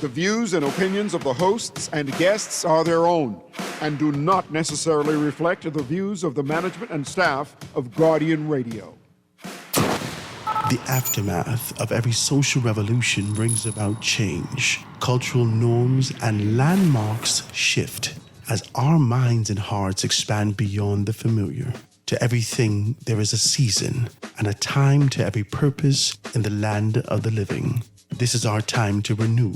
The views and opinions of the hosts and guests are their own and do not necessarily reflect the views of the management and staff of Guardian Radio. The aftermath of every social revolution brings about change. Cultural norms and landmarks shift as our minds and hearts expand beyond the familiar. To everything, there is a season and a time to every purpose in the land of the living. This is our time to renew,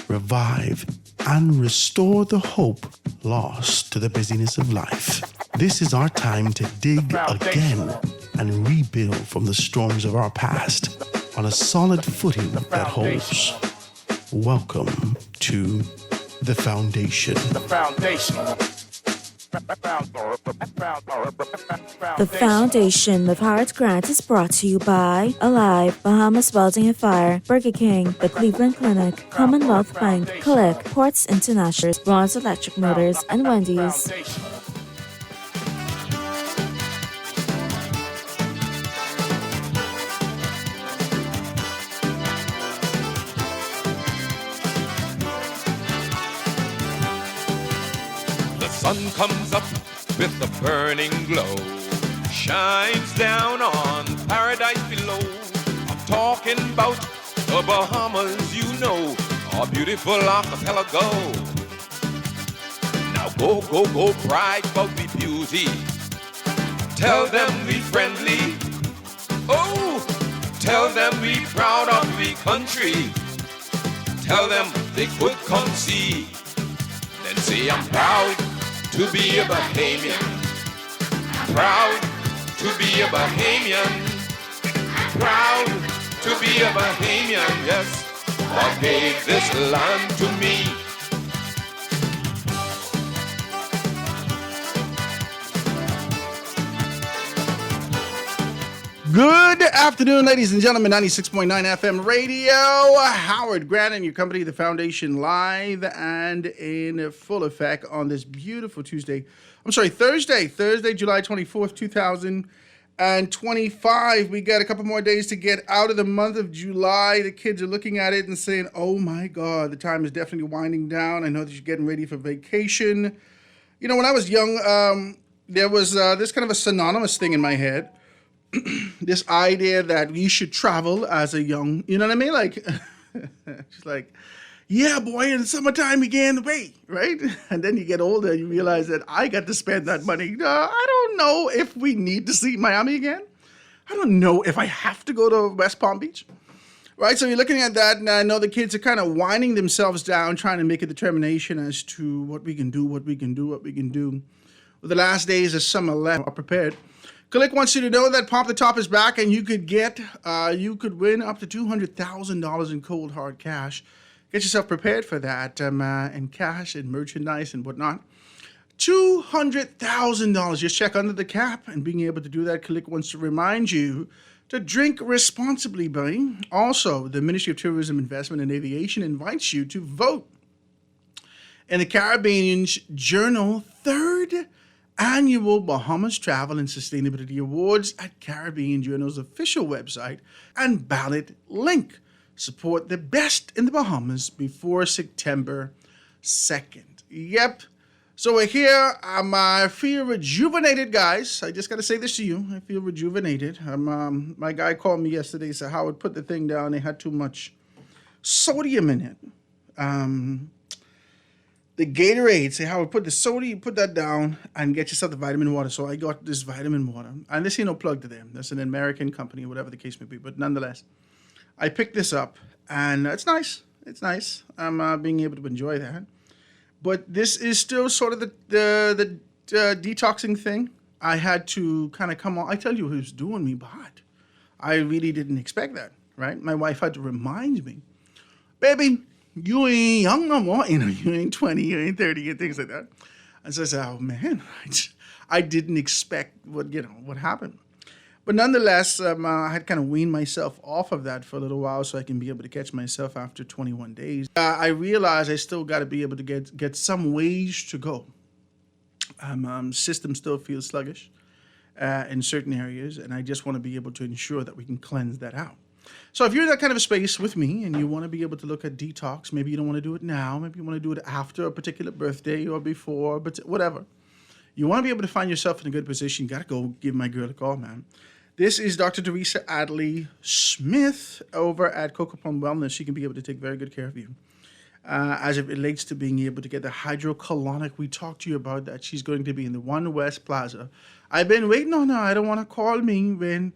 revive, and restore the hope lost to the busyness of life. This is our time to dig again and rebuild from the storms of our past on a solid footing that holds. Welcome to The Foundation. The Foundation. The Foundation of Howard Grant is brought to you by Alive, Bahamas Welding and Fire, Burger King, the Cleveland Clinic, Commonwealth Bank, Click, Ports International, Bronze Electric Motors, and Wendy's. Sun comes up with a burning glow, shines down on paradise below. I'm talking about the Bahamas, you know, our beautiful archipelago. Now go, go, go, brag about we beauty. Tell them we friendly. Oh, tell them we proud of we country. Tell them they could come see. Then say I'm proud to be a Bahamian, proud to be a Bahamian, proud to be a Bahamian, yes, God gave this land to me. Good afternoon, ladies and gentlemen. 96.9 FM radio. Howard Grant and your company, The Foundation, live and in full effect on this beautiful Thursday, July 24th, 2025. We got a couple more days to get out of the month of July. The kids are looking at it and saying, oh my God, the time is definitely winding down. I know that you're getting ready for vacation. You know, when I was young, there was this kind of a synonymous thing in my head. This idea that we should travel as a young, you know what I mean? Like, just like, yeah, boy, in the summertime we gain the weight, right? And then you get older and you realize that I got to spend that money. I don't know if we need to see Miami again. I don't know if I have to go to West Palm Beach, right? So you're looking at that, and I know the kids are kind of winding themselves down, trying to make a determination as to what we can do. Well, the last days of summer left are prepared. Click wants you to know that Pop the Top is back, and you could win up to $200,000 in cold hard cash. Get yourself prepared for that, in cash and merchandise and whatnot. $200,000. Just check under the cap, and being able to do that, Click wants to remind you to drink responsibly, buddy. Also, the Ministry of Tourism, Investment, and Aviation invites you to vote in the Caribbean's Journal third Annual Bahamas Travel and Sustainability Awards at Caribbean Journal's official website and ballot link. Support the best in the Bahamas before September 2nd. Yep. So we're here. I feel rejuvenated, guys. I just got to say this to you. I feel rejuvenated. My guy called me yesterday and said, Howard, put the thing down. They had too much sodium in it. The Gatorade, say, Howard, put the soda, you put that down and get yourself the vitamin water. So I got this vitamin water. And this ain't no plug to them. That's an American company, whatever the case may be. But nonetheless, I picked this up and it's nice. It's nice. I'm being able to enjoy that. But this is still sort of the detoxing thing. I had to kind of come on. I tell you, it was doing me bad. I really didn't expect that, right? My wife had to remind me, baby, you ain't young no more, you ain't 20, you ain't 30, and things like that. And so I said, oh man, I didn't expect what happened. But nonetheless, I had kind of weaned myself off of that for a little while so I can be able to catch myself after 21 days. I realized I still got to be able to get some ways to go. System still feels sluggish in certain areas, and I just want to be able to ensure that we can cleanse that out. So if you're in that kind of a space with me and you want to be able to look at detox, maybe you don't want to do it now, maybe you want to do it after a particular birthday or before, but whatever. You want to be able to find yourself in a good position, you got to go give my girl a call, man. This is Dr. Teresa Adley Smith over at Coco Plum Wellness. She can be able to take very good care of you. As it relates to being able to get the hydrocolonic, we talked to you about that. She's going to be in the One West Plaza. I've been waiting on her. I don't want to call me when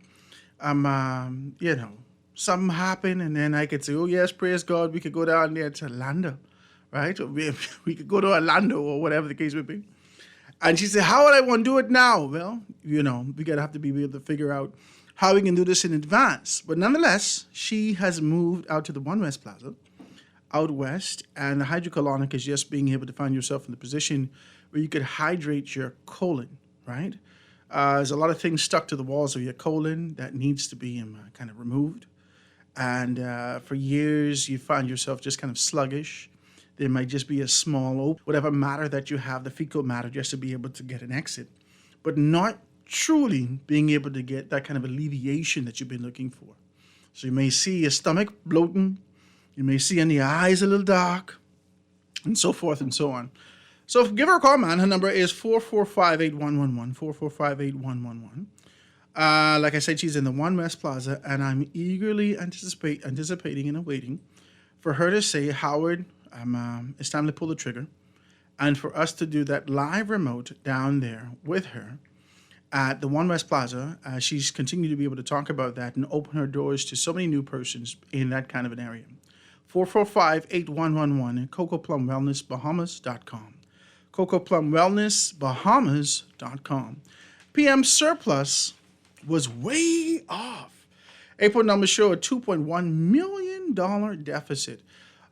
something happened, and then I could say, oh yes, praise God, we could go down there to Orlando, right? Or we could go to Orlando or whatever the case would be. And she said, how would I want to do it now? Well, we gotta have to be able to figure out how we can do this in advance. But nonetheless, she has moved out to the One West Plaza, out west, and the hydrocolonic is just being able to find yourself in the position where you could hydrate your colon, right? There's a lot of things stuck to the walls of your colon that needs to be kind of removed. And for years, you find yourself just kind of sluggish. There might just be a small, whatever matter that you have, the fecal matter, just to be able to get an exit. But not truly being able to get that kind of alleviation that you've been looking for. So you may see your stomach bloating. You may see in the eyes a little dark, and so forth and so on. So give her a call, man. Her number is 445-8111, 445-8111. Like I said, she's in the One West Plaza, and I'm eagerly anticipating and awaiting for her to say, Howard, it's time to pull the trigger, and for us to do that live remote down there with her at the One West Plaza. She's continued to be able to talk about that and open her doors to so many new persons in that kind of an area. 445-8111 at CocoPlumWellnessBahamas.com. CocoPlumWellnessBahamas.com. PM surplus was way off. April numbers show a $2.1 million deficit.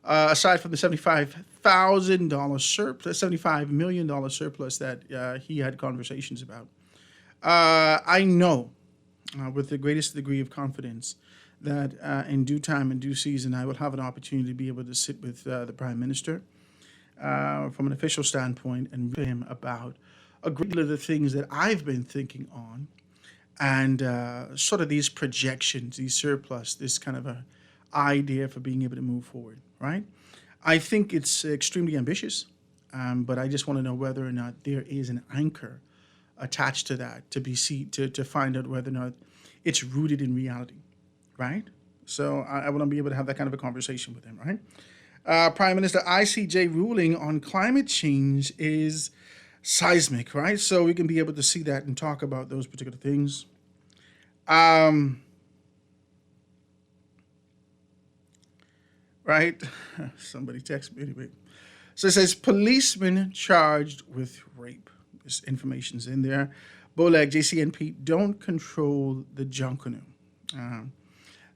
Aside from the $75 million surplus that he had conversations about. I know with the greatest degree of confidence that in due time and due season, I will have an opportunity to be able to sit with the Prime Minister from an official standpoint and with him about a great deal of the things that I've been thinking on and sort of these projections, these surplus, this kind of a idea for being able to move forward, right? I think it's extremely ambitious, but I just want to know whether or not there is an anchor attached to that to find out whether or not it's rooted in reality, right? So I want to be able to have that kind of a conversation with him, right? Prime Minister ICJ ruling on climate change is seismic, right? So we can be able to see that and talk about those particular things. Right? Somebody text me anyway. So it says, policeman charged with rape. This information's in there. Bolag, JCNP, don't control the Junkanoo.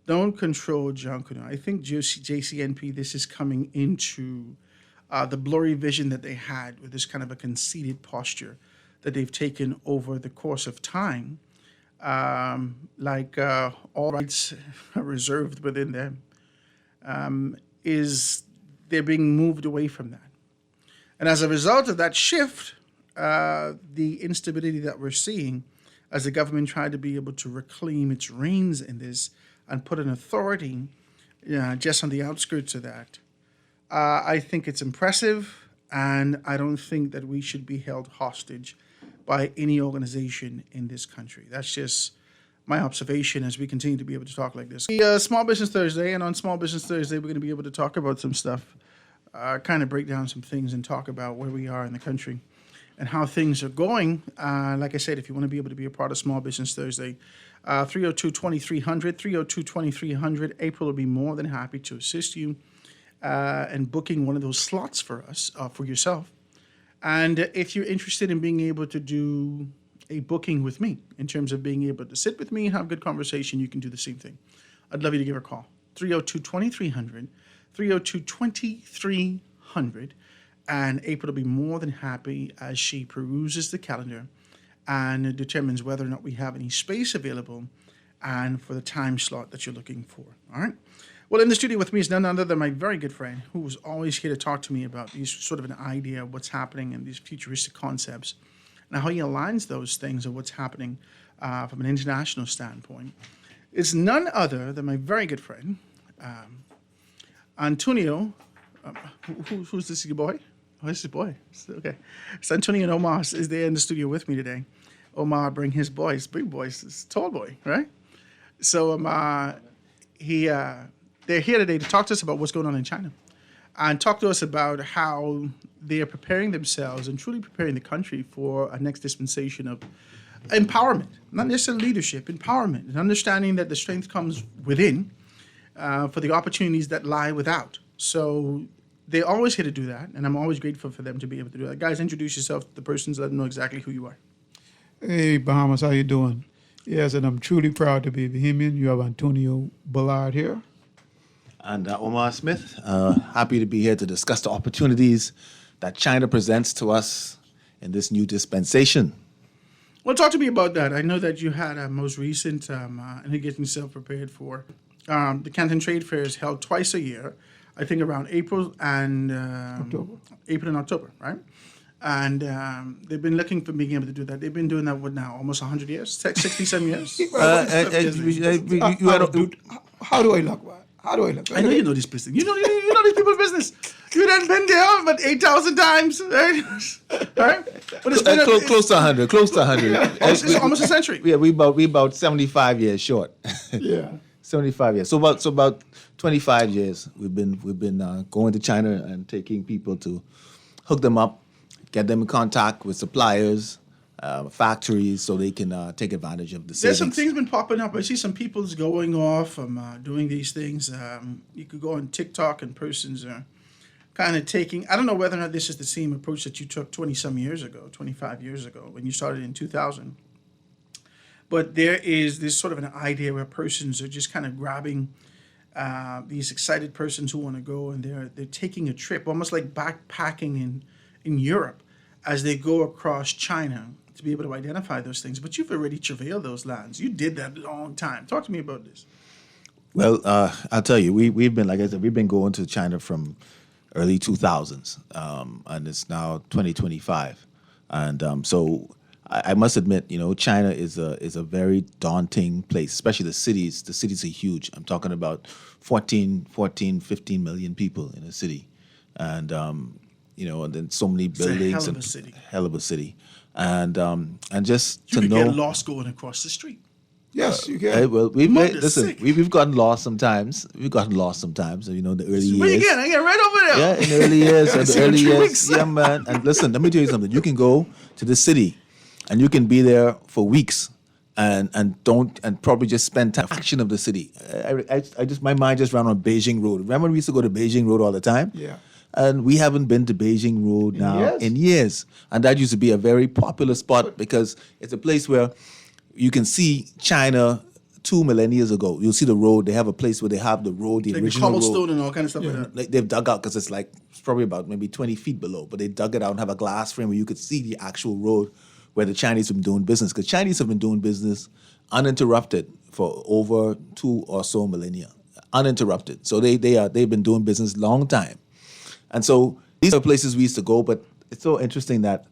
Don't control Junkanoo. I think JCNP, this is coming into the blurry vision that they had with this kind of a conceited posture that they've taken over the course of time. All rights are reserved within them. Is they're being moved away from that. And as a result of that shift, the instability that we're seeing as the government tried to be able to reclaim its reins in this and put an authority just on the outskirts of that, I think it's impressive, and I don't think that we should be held hostage by any organization in this country. That's just my observation as we continue to be able to talk like this. Small Business Thursday, and on Small Business Thursday, we're going to be able to talk about some stuff, kind of break down some things and talk about where we are in the country and how things are going. Like I said, if you want to be able to be a part of Small Business Thursday, 302-2300, 302-2300. April will be more than happy to assist you in booking one of those slots for us, for yourself. And if you're interested in being able to do a booking with me in terms of being able to sit with me and have a good conversation, you can do the same thing. I'd love you to give her a call. 302-2300, 302-2300. And April will be more than happy as she peruses the calendar and determines whether or not we have any space available and for the time slot that you're looking for. All right. Well, in the studio with me is none other than my very good friend who was always here to talk to me about these sort of an idea of what's happening and these futuristic concepts and how he aligns those things of what's happening from an international standpoint. is none other than my very good friend, Antonio. Who's this boy? Oh, this is boy. Okay. So Antonio and Omar is there in the studio with me today. Omar bring his boys, big boys, this tall boy, right? So they're here today to talk to us about what's going on in China and talk to us about how they are preparing themselves and truly preparing the country for a next dispensation of empowerment, not necessarily leadership, empowerment, and understanding that the strength comes within for the opportunities that lie without. So they're always here to do that, and I'm always grateful for them to be able to do that. Guys, introduce yourself to the persons that know exactly who you are. Hey, Bahamas, how you doing? Yes, and I'm truly proud to be Bahamian. You have Antonio Ballard here. And Omar Smith, happy to be here to discuss the opportunities that China presents to us in this new dispensation. Well, talk to me about that. I know that you had a most recent, and you're getting yourself prepared for the Canton Trade Fair is held twice a year, I think around April and October, right? And they've been looking for being able to do that. They've been doing that, what now, almost 100 years? 67 years? How do I look, man? How do I look? I know you know this business. You know these people's business. You done been there about 8,000 times, right? Right? But it's been Close to 100. Close to 100. it's almost a century. Yeah, we about 75 years short. Yeah. 75 years. So about 25 years we've been going to China and taking people to hook them up, get them in contact with suppliers, factories, so they can take advantage of the savings. There's some things been popping up. I see some people's going off doing these things. You could go on TikTok and persons are kind of taking, I don't know whether or not this is the same approach that you took 20-some years ago, 25 years ago, when you started in 2000. But there is this sort of an idea where persons are just kind of grabbing these excited persons who want to go, and they're taking a trip, almost like backpacking in Europe as they go across China to be able to identify those things. But you've already travailed those lands. You did that a long time. Talk to me about this. Well, I'll tell you, we've been, like I said, we've been going to China from early 2000s, and it's now 2025. And so I must admit, China is a very daunting place, especially the cities. The cities are huge. I'm talking about 15 million people in a city. And, and then so many buildings. Hell of a city. And just you to know. You get lost going across the street. Yes, you can. Well, we've gotten lost sometimes. The early years. But again, I get right over there. Yeah, in the early years. Yeah, man. And listen, let me tell you something. You can go to the city, and you can be there for weeks, and probably just spend time action of the city. My mind just ran on Beijing Road. Remember we used to go to Beijing Road all the time? Yeah. And we haven't been to Beijing Road now in years. And that used to be a very popular spot because it's a place where you can see China 2 millennia ago. You'll see the road. They have a place where they have the road, the like original the cobblestone road. and all kind of stuff like that. Like they've dug out because it's probably about maybe 20 feet below, but they dug it out and have a glass frame where you could see the actual road where the Chinese have been doing business. Because Chinese have been doing business uninterrupted for over 2 or so millennia. Uninterrupted. So they've been doing business long time. And so these are places we used to go, but it's so interesting that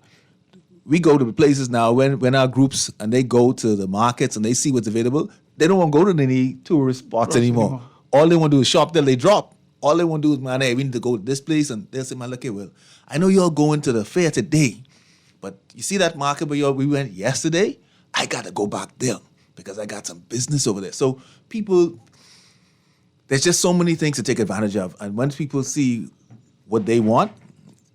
we go to the places now when our groups and they go to the markets and they see what's available, they don't want to go to any tourist spots anymore. All they want to do is shop till they drop. All they want to do is, man, hey, we need to go to this place. And they'll say, man, look here, well, I know you're going to the fair today, but you see that market where we went yesterday? I got to go back there because I got some business over there. So people, there's just so many things to take advantage of. And once people see what they want,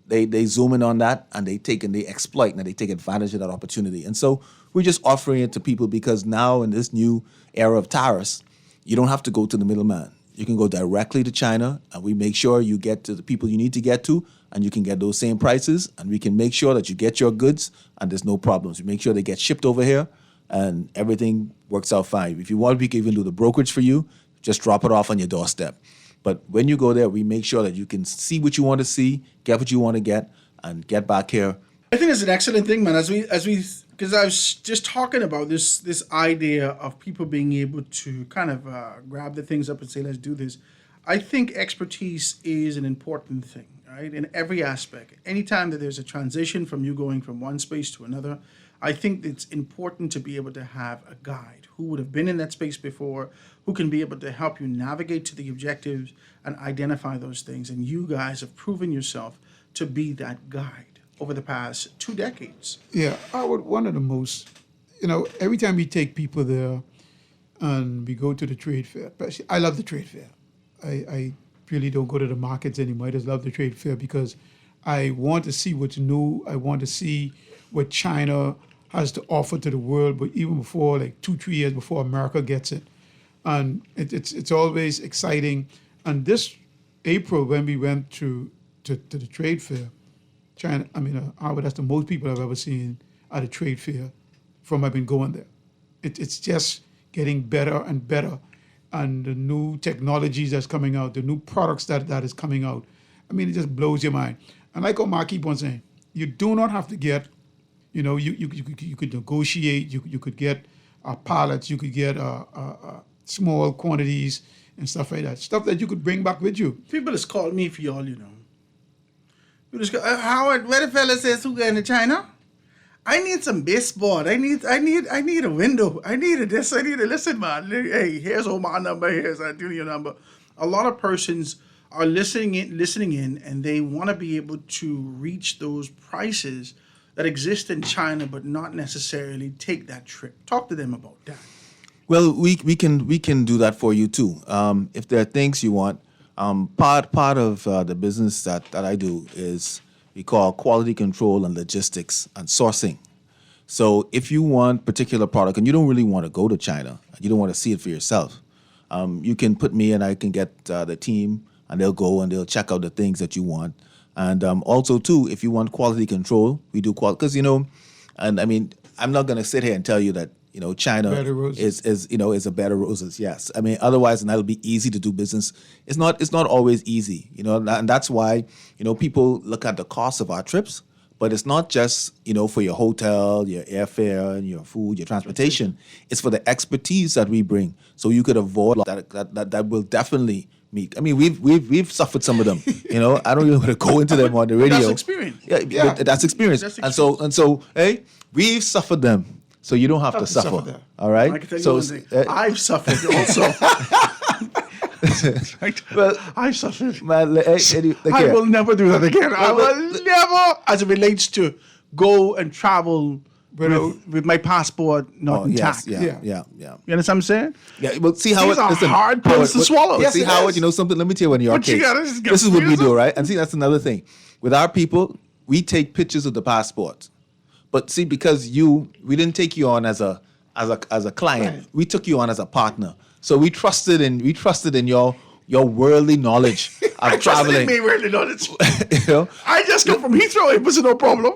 they zoom in on that and they exploit and they take advantage of that opportunity. And so we're just offering it to people because now in this new era of tariffs, you don't have to go to the middleman. You can go directly to China and we make sure you get to the people you need to get to and you can get those same prices and we can make sure that you get your goods and there's no problems. We make sure they get shipped over here and everything works out fine. If you want, we can even do the brokerage for you. Just drop it off on your doorstep. But when you go there, we make sure that you can see what you want to see, get what you want to get, and get back here. I think it's an excellent thing, man. Because I was just talking about this idea of people being able to kind of grab the things up and say, let's do this. I think expertise is an important thing, right? In every aspect. Anytime that there's a transition from you going from one space to another, I think it's important to be able to have a guide who would have been in that space before, who can be able to help you navigate to the objectives and identify those things. And you guys have proven yourself to be that guide over the past 2 decades. Yeah, one of the most, every time we take people there and we go to the trade fair, I love the trade fair. I really don't go to the markets anymore. I just love the trade fair because I want to see what's new. I want to see what China has to offer to the world, but even before, like 2-3 years before America gets it. And it's always exciting. And this April, when we went to the trade fair, China, Howard, that's the most people I've ever seen at a trade fair from I've been going there. It's just getting better and better. And the new technologies that's coming out, the new products that is coming out, it just blows your mind. And like Omar keep on saying, you do not have to get, you could negotiate, you could get pallets, you could get small quantities and stuff like that. Stuff that you could bring back with you. People just called me for y'all, People just go, Howard, where the fella says who going to China? I need some baseboard. I need a window. I need a this. I need a listen, man. Hey, here's Omar number. Here's Antonio number. A lot of persons are listening in, and they want to be able to reach those prices that exist in China, but not necessarily take that trip. Talk to them about that. Well, we can do that for you too. If there are things you want, part of the business that I do is we call quality control and logistics and sourcing. So if you want particular product and you don't really want to go to China, you don't want to see it for yourself, you can put me and I can get the team and they'll go and they'll check out the things that you want. And also too, if you want quality control, we do quality, because I'm not going to sit here and tell you that China is a bed of roses. Yes, otherwise, and that'll be easy to do business. It's not always easy, and that's why people look at the cost of our trips. But it's not just for your hotel, your airfare, and your food, your transportation. It's for the expertise that we bring, so you could avoid that will definitely meet. We've suffered some of them. I don't even want to go into them on the radio. That's experience. Yeah. That's experience. And so, hey, we've suffered them. So you don't have to suffer. All right. I can tell you one thing. I've suffered also. Well, I've suffered. Man, I will never do that again. I will never, as it relates to go and travel with my passport not intact. Yeah. You understand what I'm saying? Yeah. Well, see how these are hard pills to swallow. See, Howard, something. Let me tell you, in your case, this is what we do, right? And see, that's another thing. With our people, we take pictures of the passport. But see, because we didn't take you on as a client, right. We took you on as a partner. So we trusted in your worldly knowledge of traveling. Me worldly knowledge. I just come from Heathrow. It was no problem.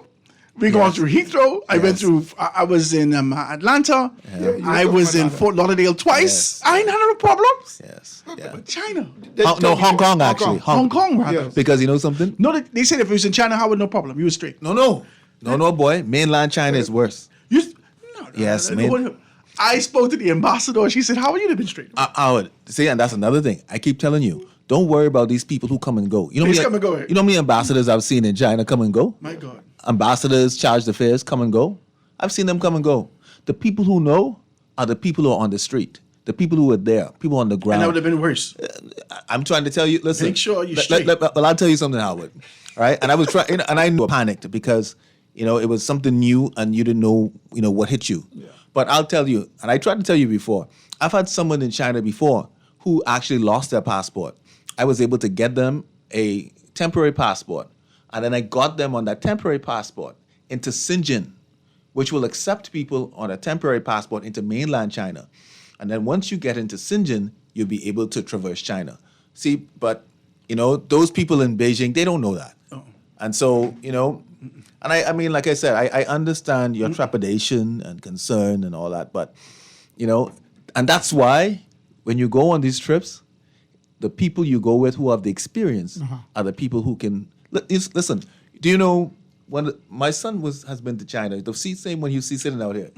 We gone through Heathrow. I went through. I was in Atlanta. Yeah. I was in Fort Lauderdale twice. Yes. I ain't had no problems. Yes. But China. Hong Kong actually. Hong Kong, rather. Yes. Because you know something? No, they said if it was in China, Howard, no problem. You were straight. No, boy. Mainland China is worse. Yes, man. I spoke to the ambassador. She said, "Howard, you'd have been straight." Howard, see, and that's another thing. I keep telling you, don't worry about these people who come and go. Come and go. You know how many ambassadors I've seen in China come and go? My God. Ambassadors, chargé d'affaires come and go. I've seen them come and go. The people who know are the people who are on the street. The people who are there, people on the ground. And that would have been worse. I'm trying to tell you, listen. Make sure you're straight. Well, I'll tell you something, Howard. All right? And I was trying, and I panicked because, it was something new and you didn't know, what hit you. Yeah. But I'll tell you, and I tried to tell you before, I've had someone in China before who actually lost their passport. I was able to get them a temporary passport. And then I got them on that temporary passport into Shenzhen, which will accept people on a temporary passport into mainland China. And then once you get into Shenzhen, you'll be able to traverse China. See, but, those people in Beijing, they don't know that. Oh. And so, and I mean, like I said, I understand your trepidation and concern and all that, but, and that's why when you go on these trips, the people you go with who have the experience are the people who can, listen, do you know, when my son has been to China, the same one you see sitting out here,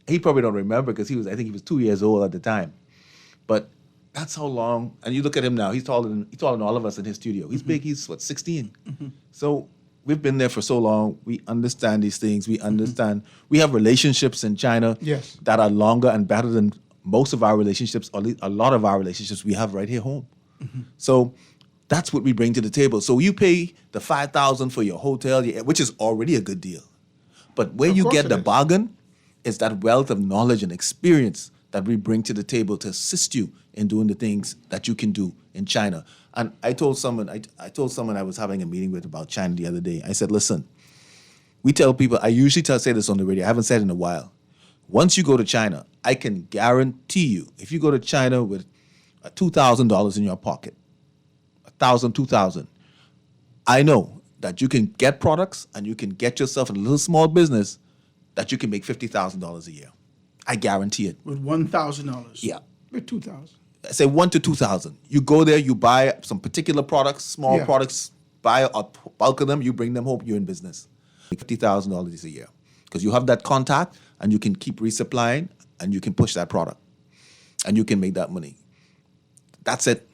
he probably don't remember because I think he was 2 years old at the time, but that's how long, and you look at him now, he's taller than all of us in his studio. He's big, he's 16? So we've been there for so long. We understand these things. We understand. We have relationships in China Yes. that are longer and better than most of our relationships, or at least a lot of our relationships we have right here home. So that's what we bring to the table. So you pay the $5,000 for your hotel, which is already a good deal. But where Of you course get it the is. bargain is that wealth of knowledge and experience that we bring to the table to assist you in doing the things that you can do in China. And I told someone I was having a meeting with about China the other day. I said, listen, we tell people, I usually say this on the radio, I haven't said it in a while. Once you go to China, I can guarantee you, if you go to China with $2,000 in your pocket, $1,000, $2,000, I know that you can get products and you can get yourself a little small business that you can make $50,000 a year. I guarantee it. With $1,000. Yeah. With 2,000. I say 1 to 2,000. You go there, you buy some particular products, small Yeah. products, buy a bulk of them, you bring them home, you're in business. $50,000 a year. Because you have that contact and you can keep resupplying and you can push that product and you can make that money. That's it.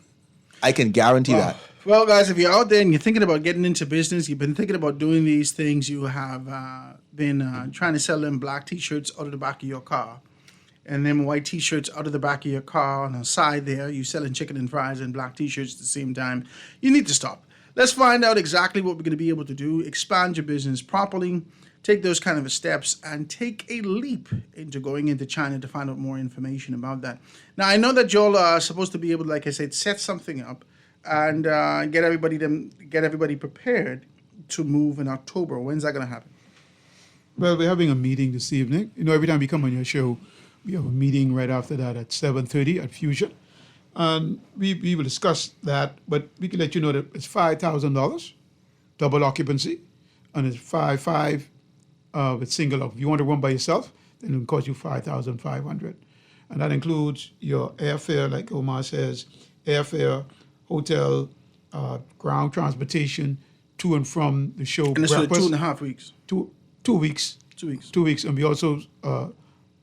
I can guarantee that. Well, guys, if you're out there and you're thinking about getting into business, you've been thinking about doing these things, you have been trying to sell them black T-shirts out of the back of your car and them white T-shirts out of the back of your car on the side there, you selling chicken and fries and black T-shirts at the same time, you need to stop. Let's find out exactly what we're going to be able to do, expand your business properly, take those kind of steps, and take a leap into going into China to find out more information about that. Now, I know that y'all are supposed to be able to, like I said, set something up and get everybody prepared to move in October. When's that going to happen? Well, we're having a meeting this evening. You know, every time we come on your show, we have a meeting right after that at 7:30 at Fusion. And we will discuss that, but we can let you know that it's $5,000, double occupancy, and it's 5,500 with single up. If you want to run by yourself, then it will cost you $5,500. And that includes your airfare, like Omar says, airfare, hotel, ground transportation, to and from the show. And it's for breakfast. 2.5 weeks. 2 weeks. 2 weeks. 2 weeks, and we also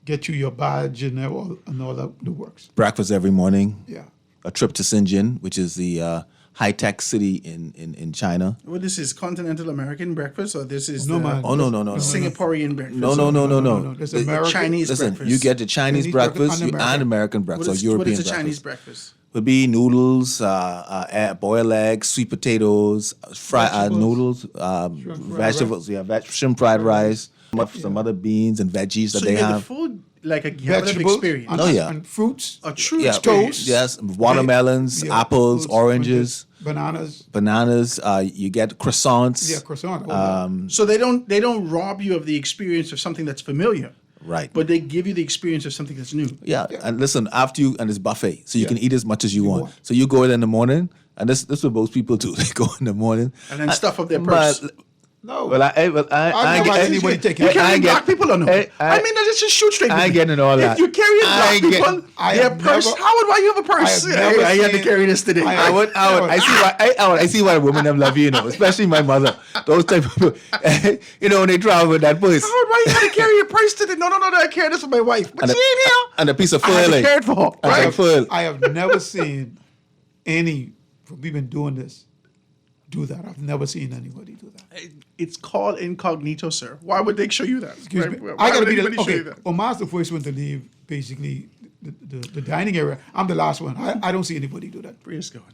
get you your badge and all that the works. Breakfast every morning. Yeah. A trip to Shenzhen, which is the high-tech city in China. Well, this is continental American breakfast, or this is No, the man. Oh, no. Singaporean breakfast? No. There's The American. Chinese Listen, breakfast. you get the Chinese Chinese breakfast breakfast and and American breakfast, What or European is a breakfast. Chinese breakfast? Would be noodles, boiled eggs, sweet potatoes, fried Vegetables. noodles, fried vegetables, shrimp fried rice, some other beans and veggies that So they you get the have. food like a you have an Vegetables experience. and, Oh, yeah. and fruits, A true Yeah, experience. yes, watermelons, Yeah, apples, fruits, oranges, bananas. bananas. You get croissants. Yeah, croissant. all that. So they don't rob you of the experience of something that's familiar, Right. but they give you the experience of something that's new. Yeah, and listen, after you, and it's buffet, so you Yeah. can eat as much as you want. want. So you go in the morning, and this is what most people do. They go in the morning And then stuff up their purse. No. Well, I I've never get- seen anybody take You it. carry I get- black people or no? I mean, let's just shoot straight. I with ain't it. getting all that. If you carry I black ain't get- people, I their have purse. never- Howard, why you have a purse? I have never I had to seen- carry this today. I I see why women them love you, especially my mother. Those type of people, when they travel with that purse Howard, why you had to carry your purse today? No, I carry this for my wife. But and she ain't here. and a piece of I foil. had to like, carry it for her. and Right? some foil. I have never seen any. We've been doing this. Do that. I've never seen anybody do that. It's called incognito, sir. Why would they show you that? Excuse me. Why I gotta would be the anybody show you okay. that? Omar's the first one to leave. Basically, the dining area. I'm the last one. I don't see anybody do that. Where's going?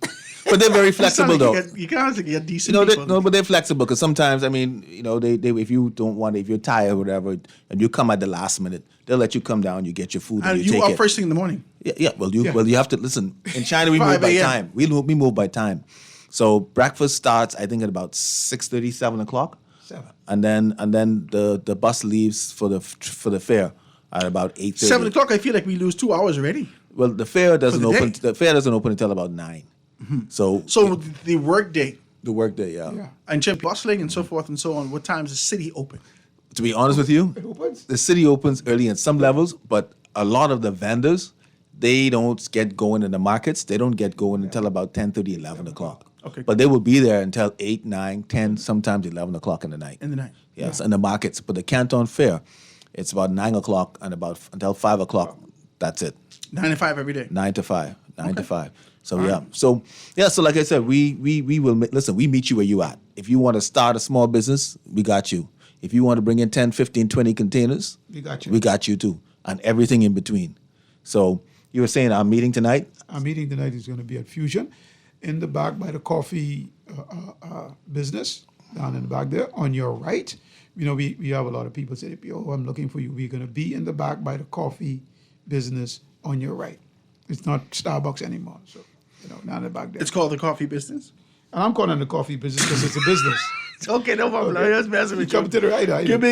But they're very flexible, though. You can't get decent people. But they're flexible because sometimes, I mean, they if you don't want it, if you're tired or whatever, and you come at the last minute, they'll let you come down, you get your food, And you you take up it. first thing in the morning. Yeah. Well, you have to listen. In China, we 5 move by a.m. time. We move by time. So breakfast starts, I think, at about 6:30, 7 o'clock. 7. And then the bus leaves for the fair at about 8:30. 7 o'clock, I feel like we lose 2 hours already. Well, the fair doesn't the open. day. The fair doesn't open until about 9. So So the work day the workday, yeah. Yeah. and chip bustling and so forth and so on. What time is the city open? To be honest with you, It opens. the city opens early in some levels, but a lot of the vendors, they don't get going in the markets. They don't get going until about 10:30, 11 o'clock. Okay. But they will be there until 8, 9, 10, sometimes 11 o'clock in the night. In the night. Yes, in the markets. But the Canton Fair, it's about 9 o'clock and about until 5 o'clock. That's it. 9 to 5 every day. 9 to 5. 9 to 5. So so like I said, we will listen. We meet you where you at. If you want to start a small business, we got you. If you want to bring in 10, 15, 20 containers, We got you. We got you too, and everything in between. So you were saying our meeting tonight? Our meeting tonight is going to be at Fusion, in the back by the coffee business, down in the back there on your right. You know, we have a lot of people say, "Oh, I'm looking for you." We're going to be in the back by the coffee business on your right. It's not Starbucks anymore, so down in the back there. It's called the coffee business. And I'm calling it the coffee business because it's a business. Okay, no problem. I'm just messing with you. Come to the right. Give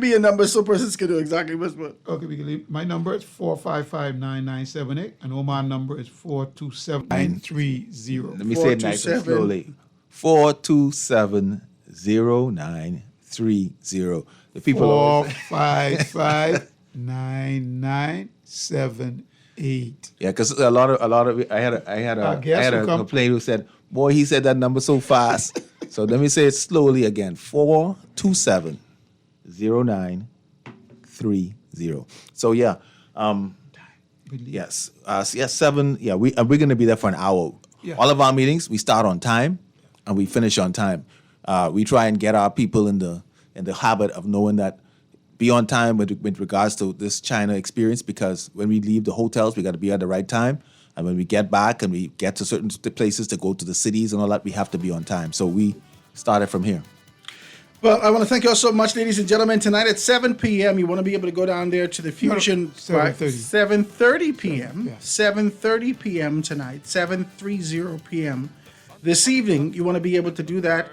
me a number so persons can do exactly what's what. Okay, we can leave. My number is 455-9978, and Omar's number is 427-930. Let me say it nice and 427. slowly. 427-0930. The people always 455-9978. Yeah, because a lot of I had Our guest will a come. complaint who said, "Boy, he said that number so fast." So let me say it slowly again: 427-0930. So yes, 7. Yeah, we're going to be there for an hour. Yeah. All of our meetings we start on time, and we finish on time. We try and get our people in the habit of knowing that. Be on time with regards to this China experience, because when we leave the hotels, we got to be at the right time. And when we get back and we get to certain places to go to the cities and all that, we have to be on time. So we started from here. Well, I want to thank you all so much, ladies and gentlemen. Tonight at 7 p.m., you want to be able to go down there to the Fusion. 7:30. 7:30 p.m. Yeah. 7:30 p.m. tonight. 7:30 p.m. This evening, you want to be able to do that.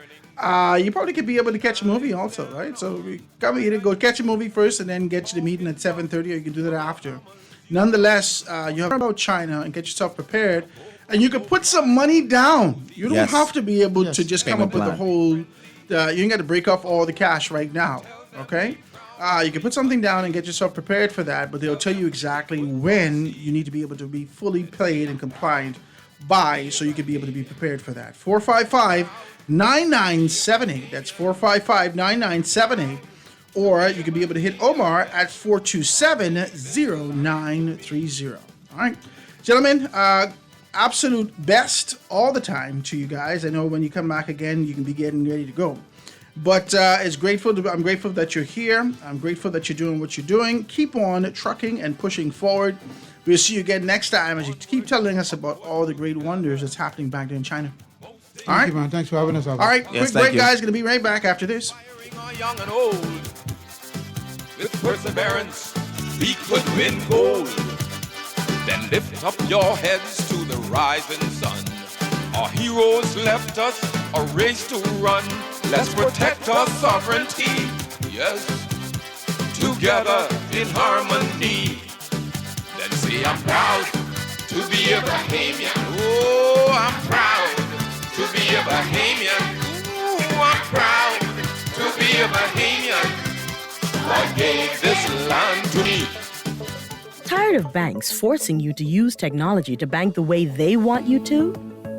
You probably could be able to catch a movie also, right? So you come either go catch a movie first and then get to the meeting at 7:30, or you can do that after. Nonetheless, you have about China and get yourself prepared, and you can put some money down. You don't Yes. have to be able to just come Payment up with the plan. whole. You ain't got to break off all the cash right now, okay? You can put something down and get yourself prepared for that, but they'll tell you exactly when you need to be able to be fully paid and compliant by, so you can be able to be prepared for that. 455-9978. That's 455-9978. Or you can be able to hit Omar at 427-0930. All right. Gentlemen, absolute best all the time to you guys. I know when you come back again, you can be getting ready to go. But I'm grateful that you're here. I'm grateful that you're doing what you're doing. Keep on trucking and pushing forward. We'll see you again next time as you keep telling us about all the great wonders that's happening back there in China. All right. Thank you, man. Thanks for having us. All right. Yes, Quick thank break, you. guys. Going to be right back after this. Are young and old. With perseverance, we could win gold. Then lift up your heads to the rising sun. Our heroes left us a race to run. Let's protect our sovereignty. Yes, together in harmony. Then say, I'm proud to be a Bahamian. Oh, I'm proud to be a Bahamian. Ooh, I'm proud to be a Bahamian. God gave this land to me. Tired of banks forcing you to use technology to bank the way they want you to?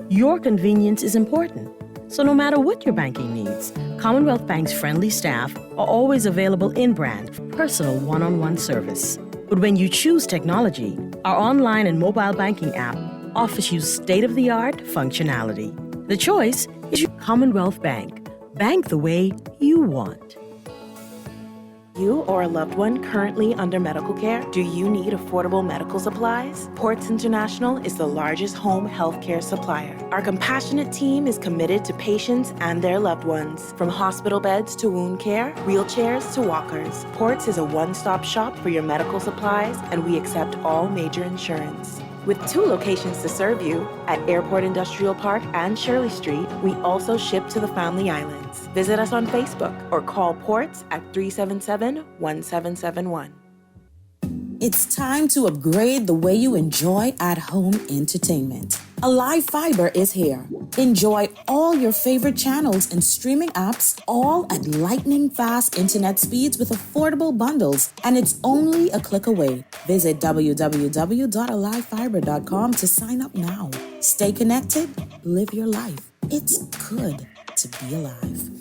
Your convenience is important. So no matter what your banking needs, Commonwealth Bank's friendly staff are always available in-brand for personal one-on-one service. But when you choose technology, our online and mobile banking app offers you state-of-the-art functionality. The choice is your Commonwealth Bank. Bank the way you want. You or a loved one currently under medical care? Do you need affordable medical supplies? Ports International is the largest home health care supplier. Our compassionate team is committed to patients and their loved ones. From hospital beds to wound care, wheelchairs to walkers, Ports is a one-stop shop for your medical supplies, and we accept all major insurance. With 2 locations to serve you, at Airport Industrial Park and Shirley Street, we also ship to the Family Islands. Visit us on Facebook or call Ports at 377-1771. It's time to upgrade the way you enjoy at-home entertainment. Alive Fiber is here. Enjoy all your favorite channels and streaming apps, all at lightning-fast internet speeds with affordable bundles, and it's only a click away. Visit www.alivefiber.com to sign up now. Stay connected, live your life. It's good to be alive.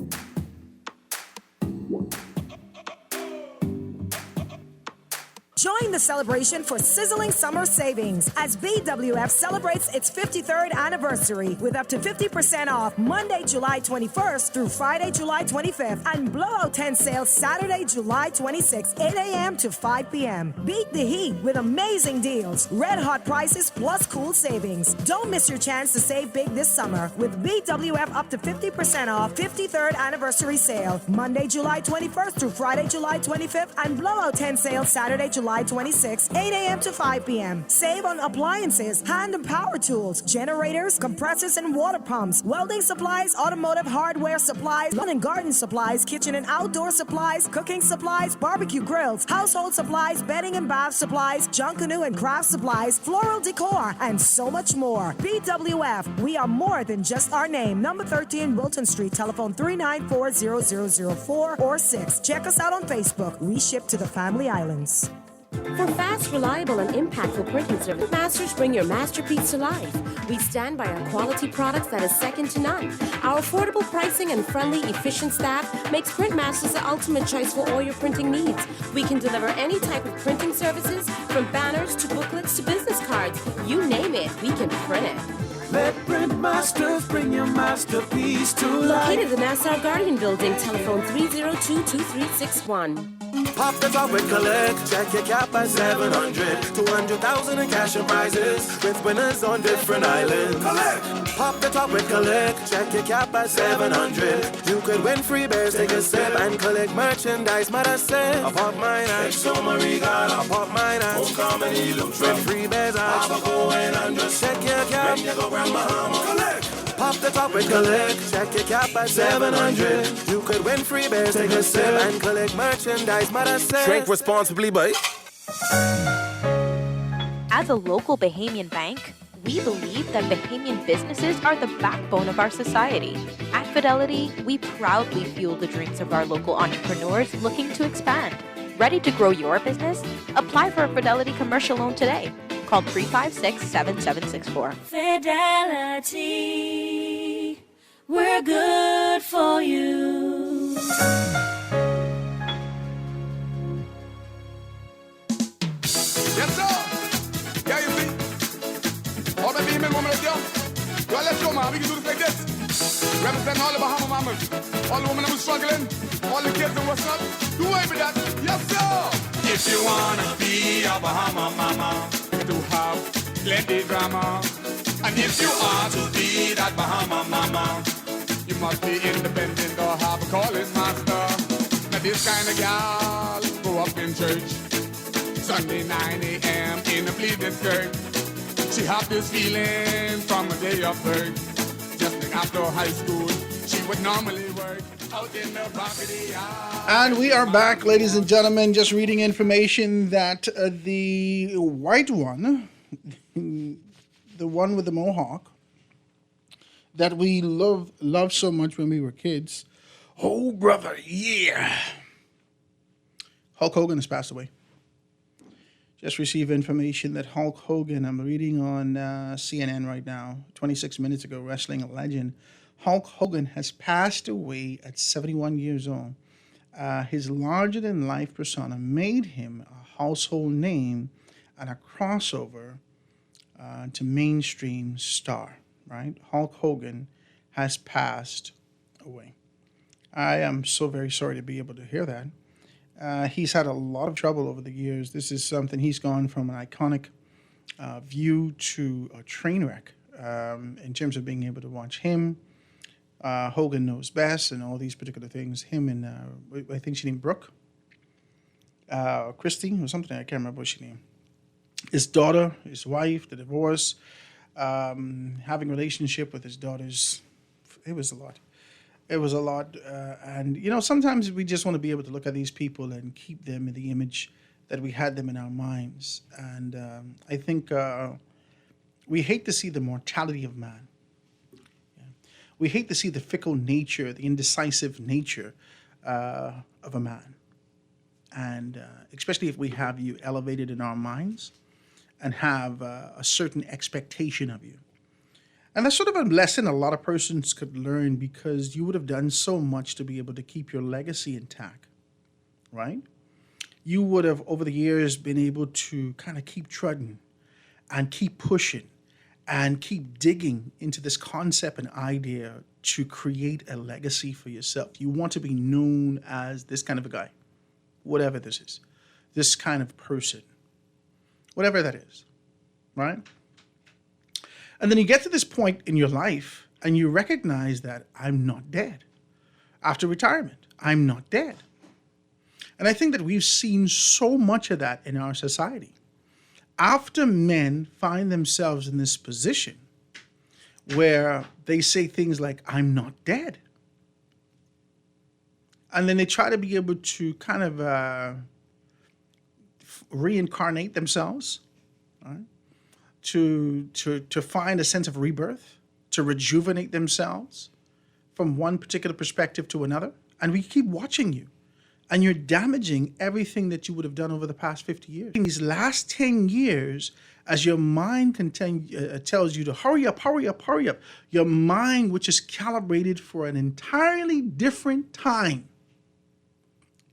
Join the celebration for sizzling summer savings as BWF celebrates its 53rd anniversary with up to 50% off Monday, July 21st through Friday, July 25th, and blowout 10 sales Saturday, July 26th, 8 a.m. to 5 p.m. Beat the heat with amazing deals, red hot prices plus cool savings. Don't miss your chance to save big this summer with BWF up to 50% off 53rd anniversary sale Monday, July 21st through Friday, July 25th, and blowout 10 sales Saturday, July 26th, 8 a.m. to 5 p.m. Save on appliances, hand and power tools, generators, compressors and water pumps, welding supplies, automotive hardware supplies, lawn and garden supplies, kitchen and outdoor supplies, cooking supplies, barbecue grills, household supplies, bedding and bath supplies, junk canoe and craft supplies, floral decor, and so much more. BWF, we are more than just our name. Number 13 Wilton Street, telephone 394-0004 or 6. Check us out on Facebook. We ship to the Family Islands. For fast, reliable, and impactful printing service, Masters bring your masterpiece to life. We stand by our quality products that is second to none. Our affordable pricing and friendly, efficient staff makes Print Masters the ultimate choice for all your printing needs. We can deliver any type of printing services, from banners to booklets to business cards. You name it, we can print it. Let Print Masters bring your masterpiece to life. Located in the Nassau Guardian Building, telephone 302-2361. Pop the top with collect, check your cap at 700. 200,000 in cash and prizes, with winners on different islands. Collect! Pop the top with collect, check your cap at 700. You could win free bears, take a sip, and collect merchandise. Mother said, I pop mine at Mariga, I pop mine at Comedy Loop. With free bears, I go in and just check your cap. When you go Grand Bahama, collect! Pop the top with collect, check your cap at 700. You could win free bears, take a sip, and collect merchandise. Mother said, drink responsibly, boy. As a local Bahamian bank, we believe that Bahamian businesses are the backbone of our society. At Fidelity, we proudly fuel the dreams of our local entrepreneurs looking to expand. Ready to grow your business? Apply for a Fidelity commercial loan today. Call 356-7764. Fidelity, we're good for you. Yes, sir. Yeah, you see. All the female women are young. Well, let's go, man. We can do this like this. Representing all the Bahama mamas. All the women who are struggling. All the kids and what's up. Do away with that. Yes, sir. If you want to be a Bahama mama, to have plenty drama. And if you are to be that Bahama mama, you must be independent or have a calling master. Now this kind of gal go up in church Sunday 9 a.m. in a pleated skirt. She had this feeling from a day of birth. Just like after high school, she would normally work out in the property yard. And we are back, ladies and gentlemen, just reading information that the white one, the one with the mohawk, that we loved so much when we were kids. Oh, brother, yeah. Hulk Hogan has passed away. Just received information that Hulk Hogan, I'm reading on CNN right now, 26 minutes ago, wrestling legend, Hulk Hogan has passed away at 71 years old. His larger-than-life persona made him a household name and a crossover to mainstream star, right? Hulk Hogan has passed away. I am so very sorry to be able to hear that. He's had a lot of trouble over the years. This is something, he's gone from an iconic view to a train wreck in terms of being able to watch him. Hogan Knows Best and all these particular things. Him and, I think she named Brooke. Christy or something, I can't remember what she named. His daughter, his wife, the divorce, having a relationship with his daughters. It was a lot. It was a lot. And, you know, sometimes we just want to be able to look at these people and keep them in the image that we had them in our minds. And I think we hate to see the mortality of man. Yeah. We hate to see the fickle nature, the indecisive nature of a man. And especially if we have you elevated in our minds and have a certain expectation of you. And that's sort of a lesson a lot of persons could learn, because you would have done so much to be able to keep your legacy intact, right? you would have over the years been able to kind of keep trudging and keep pushing and keep digging into this concept and idea to create a legacy for yourself. You want to be known as this kind of a guy, whatever this is, this kind of person, whatever that is, right? And then you get to this point in your life and you recognize that I'm not dead. After retirement, I'm not dead. And I think that we've seen so much of that in our society. After men find themselves in this position where they say things like, I'm not dead. And then they try to be able to kind of reincarnate themselves, right? To find a sense of rebirth, to rejuvenate themselves from one particular perspective to another. And we keep watching you. And you're damaging everything that you would have done over the past 50 years. In these last 10 years, as your mind tells you to hurry up, hurry up, hurry up, your mind, which is calibrated for an entirely different time,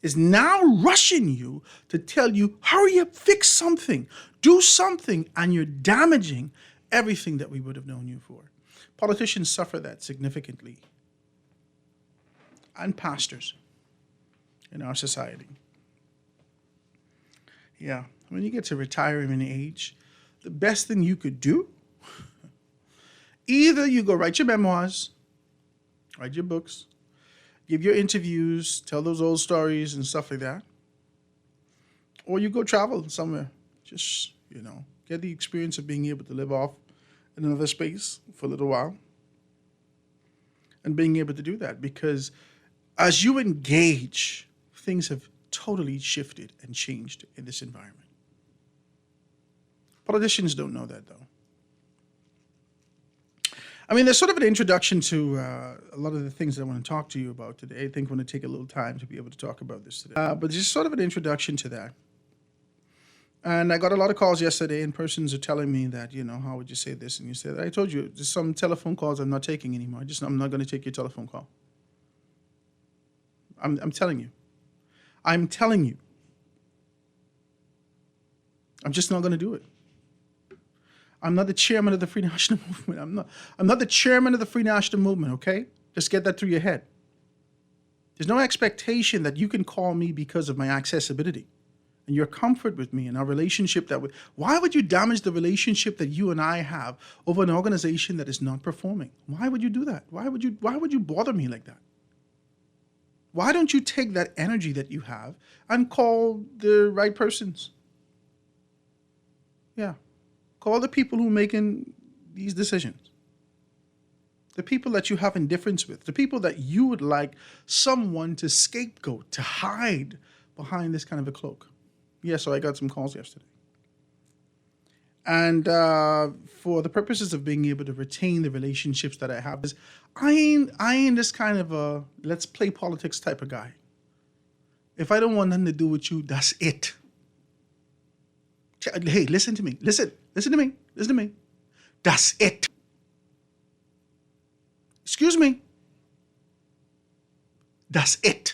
is now rushing you to tell you, hurry up, fix something, do something, and you're damaging everything that we would have known you for. Politicians suffer that significantly, and pastors in our society. Yeah, when you get to retirement age, the best thing you could do, either you go write your memoirs, write your books, give your interviews, tell those old stories and stuff like that, or you go travel somewhere, just, get the experience of being able to live off in another space for a little while, and being able to do that, because as you engage, things have totally shifted and changed in this environment. Politicians don't know that, though. I mean, there's sort of an introduction to a lot of the things that I want to talk to you about today. I think I'm going to take a little time to be able to talk about this today. But just sort of an introduction to that. And I got a lot of calls yesterday, and persons are telling me that, how would you say this? And you said, I told you, there's some telephone calls I'm not taking anymore. I'm not going to take your telephone call. I'm telling you. I'm telling you. I'm just not going to do it. I'm not the chairman of the Free National Movement. I'm not the chairman of the Free National Movement, okay? Just get that through your head. There's no expectation that you can call me because of my accessibility and your comfort with me and our relationship that why would you damage the relationship that you and I have over an organization that is not performing? Why would you do that? Why would you bother me like that? Why don't you take that energy that you have and call the right persons? Yeah. Call the people who are making these decisions. The people that you have indifference with. The people that you would like someone to scapegoat, to hide behind this kind of a cloak. Yeah, so I got some calls yesterday. And for the purposes of being able to retain the relationships that I have, I ain't this kind of a let's play politics type of guy. If I don't want nothing to do with you, that's it. Hey, listen to me. Listen to me. That's it. Excuse me. That's it.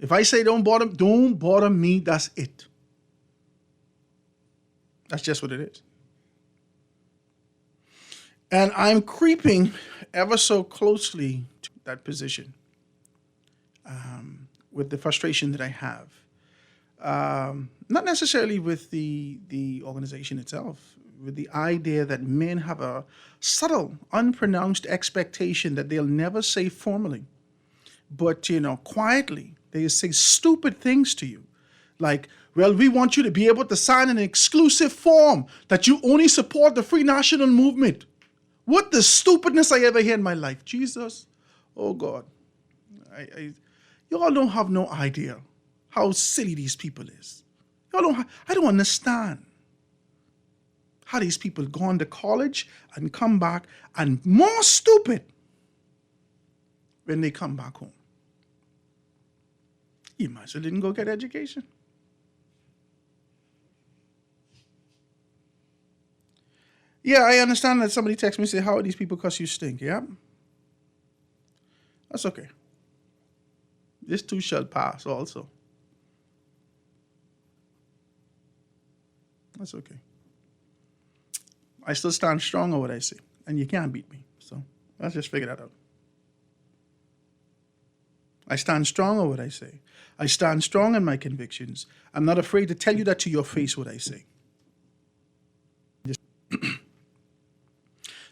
If I say don't bother me, that's it. That's just what it is. And I'm creeping ever so closely to that position with the frustration that I have. Not necessarily with the organization itself, with the idea that men have a subtle, unpronounced expectation that they'll never say formally, but, quietly, they say stupid things to you. Like, well, we want you to be able to sign an exclusive form that you only support the Free National Movement. What the stupidness I ever hear in my life. Jesus. Oh, God. You all don't have no idea how silly these people is. I don't understand how these people go on to college and come back and more stupid when they come back home. You might as well didn't go get education. Yeah, I understand that somebody texts me and say, how are these people because you stink? Yeah? That's okay. This too shall pass also. That's okay. I still stand strong on what I say, and you can't beat me. So let's just figure that out. I stand strong on what I say. I stand strong in my convictions. I'm not afraid to tell you that to your face what I say.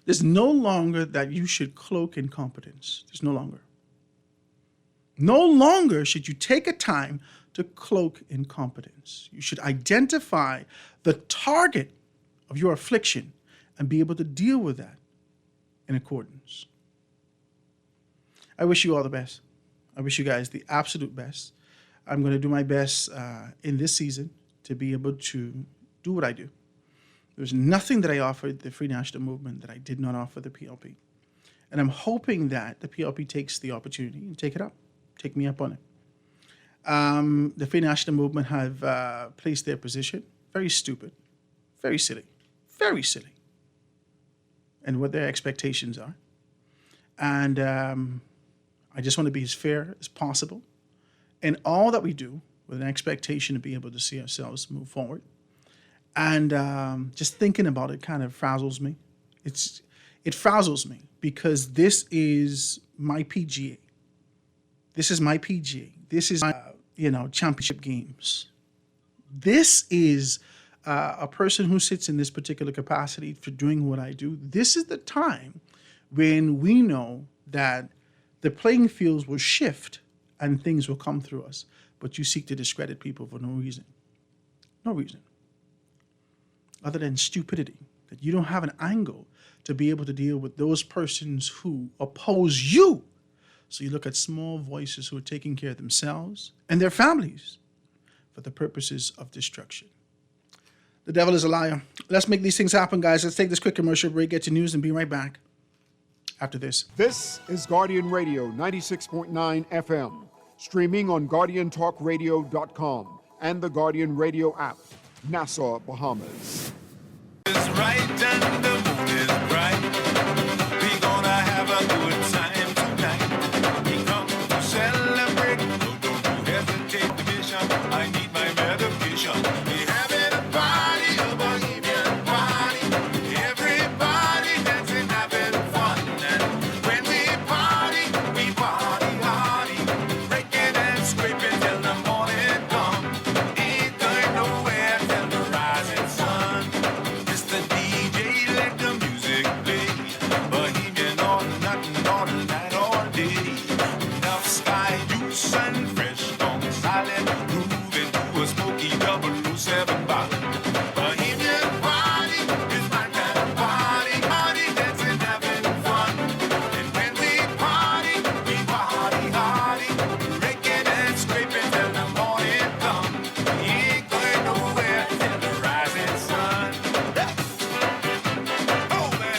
There's no longer that you should cloak incompetence. There's no longer. No longer should you take a time to cloak incompetence. You should identify the target of your affliction and be able to deal with that in accordance. I wish you all the best. I wish you guys the absolute best. I'm going to do my best in this season to be able to do what I do. There's nothing that I offered the Free National Movement that I did not offer the PLP. And I'm hoping that the PLP takes the opportunity and take it up, take me up on it. The Free National Movement have placed their position, very stupid, very silly, and what their expectations are. And I just want to be as fair as possible in all that we do with an expectation to be able to see ourselves move forward. And just thinking about it kind of frazzles me. It frazzles me because this is my PGA. This is my PGA. This is my, championship games. This is a person who sits in this particular capacity for doing what I do. This is the time when we know that the playing fields will shift and things will come through us. But you seek to discredit people for no reason. No reason. Other than stupidity, that you don't have an angle to be able to deal with those persons who oppose you. So you look at small voices who are taking care of themselves and their families for the purposes of destruction. The devil is a liar. Let's make these things happen, guys. Let's take this quick commercial break, get to news, and be right back after this. This is Guardian Radio 96.9 FM, streaming on GuardianTalkRadio.com and the Guardian Radio app. Nassau, Bahamas. It's right and the moon is bright. We gonna have a good time tonight. We come to celebrate. No, don't hesitate to vision. I need my medication. We having a party, a bohemian party. Everybody dancing, having fun. And when we party hardy. Breaking and scraping till the morning come. Ain't going nowhere till the rising sun. It's the DJ, let the music play. Bohemian all night, all night, all day. Enough sky juice and fresh on silent. Moving to a smoky 007 bottle. Bohemian party is my kind of party. Party dancing, having fun. And when we party hardy. Breaking and scraping till the morning come. We ain't going nowhere till the rising sun. Oh man,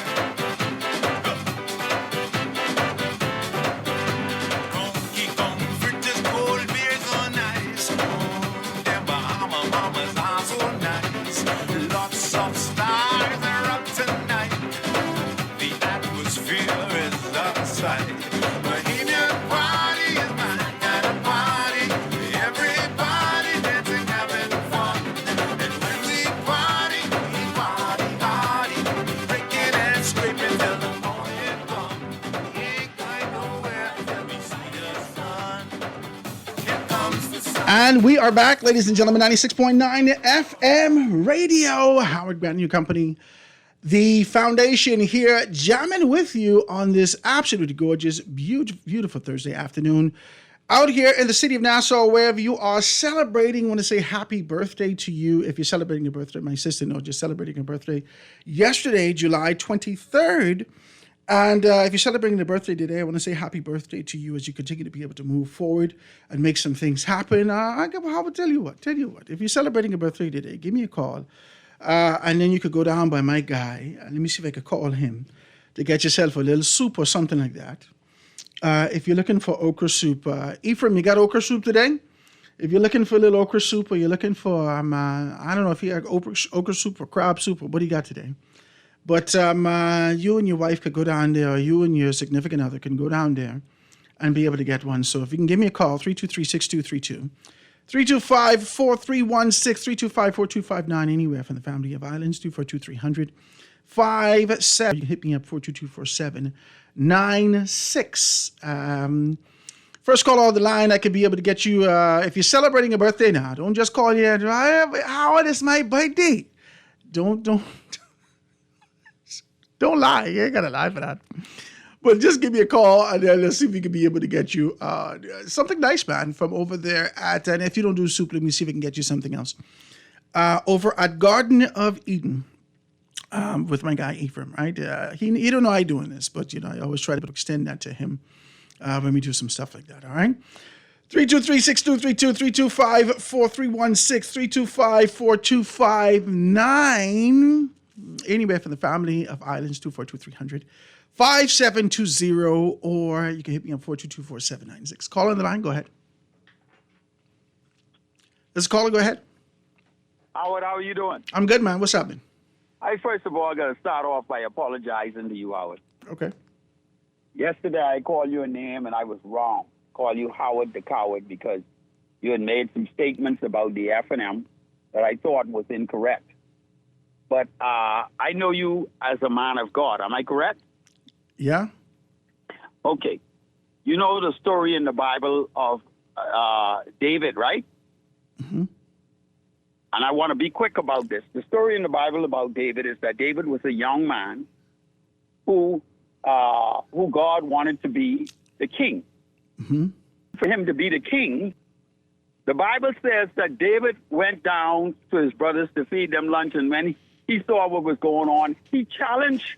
Conky fritters, cold beers on ice. Them Bahama mamas are so nice. Lots of stars are up tonight. The atmosphere is outside. Bohemian party is my kind of party. Everybody dancing, having fun. And when we party hardy. Breaking and scraping till the morning come. We ain't going nowhere till we see the sun. Here comes the sun. And we are back, ladies and gentlemen, 96.9 FM radio. Howard Grant New Company, the foundation here, jamming with you on this absolutely gorgeous, beautiful Thursday afternoon. Out here in the city of Nassau, wherever you are celebrating, I want to say happy birthday to you. If you're celebrating your birthday, my sister, no, just celebrating her birthday yesterday, July 23rd. And if you're celebrating the birthday today, I want to say happy birthday to you as you continue to be able to move forward and make some things happen. I would tell you what, if you're celebrating a birthday today, give me a call. And then you could go down by my guy. Let me see if I could call him to get yourself a little soup or something like that. If you're looking for okra soup, Ephraim, you got okra soup today? If you're looking for a little okra soup or you're looking for, I don't know if you have okra soup or crab soup or what do you got today? But you and your wife could go down there, or you and your significant other can go down there and be able to get one. So if you can give me a call, 323-6232, 325-4316, 325-4259, anywhere from the family of islands, 242-300. 57. You can hit me up 422-4796. First call on the line, I could be able to get you, if you're celebrating a birthday now, don't just call you, Howard, it's my birthday. Don't lie. You ain't got to lie for that. But just give me a call, and then let's see if we can be able to get you something nice, man, from over there at, and if you don't do soup, let me see if we can get you something else. Over at Garden of Eden. With my guy Ephraim, right? He don't know I'm doing this, but I always try to extend that to him when we do some stuff like that. All right, 323-6232, 325-4316, 325-4259. Anywhere from the family of islands, 242-300, 5720, or you can hit me on 422-4796. Call on the line. Go ahead. Let's call it. Go ahead. Howard, how are you doing? I'm good, man. What's happening? First of all, I got to start off by apologizing to you, Howard. Okay. Yesterday, I called you a name, and I was wrong. Called you Howard the Coward because you had made some statements about the F&M that I thought was incorrect. But I know you as a man of God. Am I correct? Yeah. Okay. You know the story in the Bible of David, right? Mm-hmm. And I want to be quick about this. The story in the Bible about David is that David was a young man who God wanted to be the king. Mm-hmm. For him to be the king, the Bible says that David went down to his brothers to feed them lunch, and when he saw what was going on, he challenged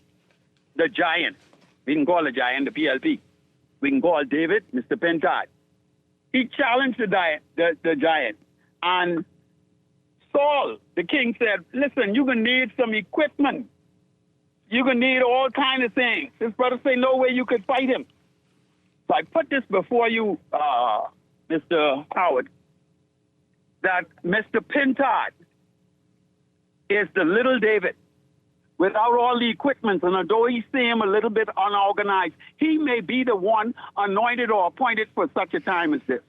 the giant. We can call the giant the PLP. We can call David Mr. Pentad. He challenged the giant. And Saul, the king, said, listen, you're going to need some equipment. You're going to need all kind of things. His brother said, no way you could fight him. So I put this before you, Mr. Howard, that Mr. Pentad is the little David without all the equipment. And although he seems a little bit unorganized, he may be the one anointed or appointed for such a time as this,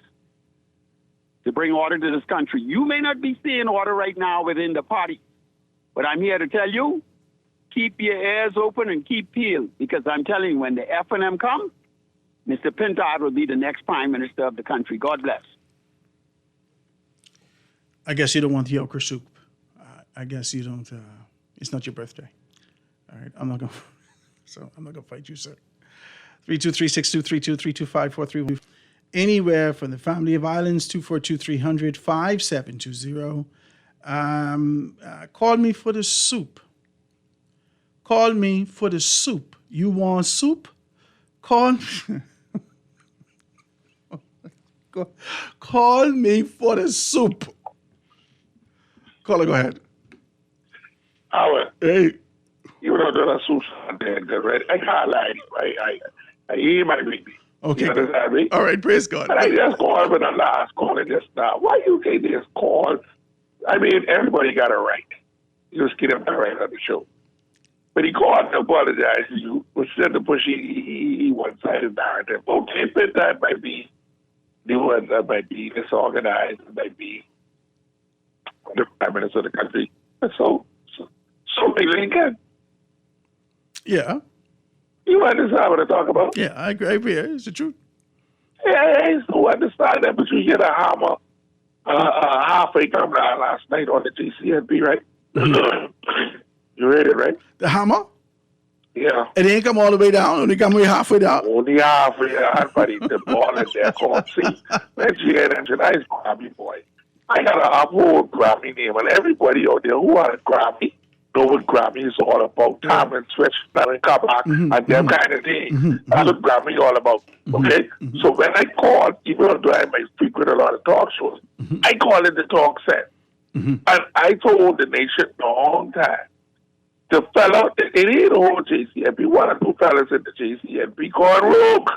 to bring order to this country. You may not be seeing order right now within the party, but I'm here to tell you, keep your ears open and keep peeled, because I'm telling you, when the F&M come, Mr. Pentad will be the next prime minister of the country. God bless. I guess you don't want the okra soup. I guess you don't. It's not your birthday. All right, I'm not gonna fight you, sir. 323-6232, 325-43. Anywhere from the family of islands, 242-300, 5720. Call me for the soup. Call me for the soup. You want soup? Call me for the soup. Caller, go ahead. Howard. Hey. You know that soup dead good, right? I can't lie. I eat my baby. Okay. You understand me? All right, praise God. And I just called for the last call and just now. Why you can't just call? I mean, everybody got a right. You just get him the right on the show. But he called to apologize to you, was said to push he one-sided narrative. Okay, but that might be new and that might be disorganized, it might be the prime minister of the country. So Lincoln. Yeah. You understand what I talk about? Yeah, I agree. It's the truth. Yeah, I so understand that, but you get a hammer halfway come down last night on the GCNP, right? You read it, right? The hammer? Yeah. It ain't come all the way down, only come halfway down. Only halfway down, buddy. The ball in there called C. Let's hear that nice Grammy boy. I got an uphold Grammy name, and everybody out there who want a Grammy know what Grammy is all about. Time and switch, and come back, and them kind of thing. That's what Grammy all about. Okay? So when I called, even though I might frequent a lot of talk shows, I call it the talk set. And I told the nation a long time, the fella, it ain't the whole JCNP, one or two fellas in the JCNP called rogue.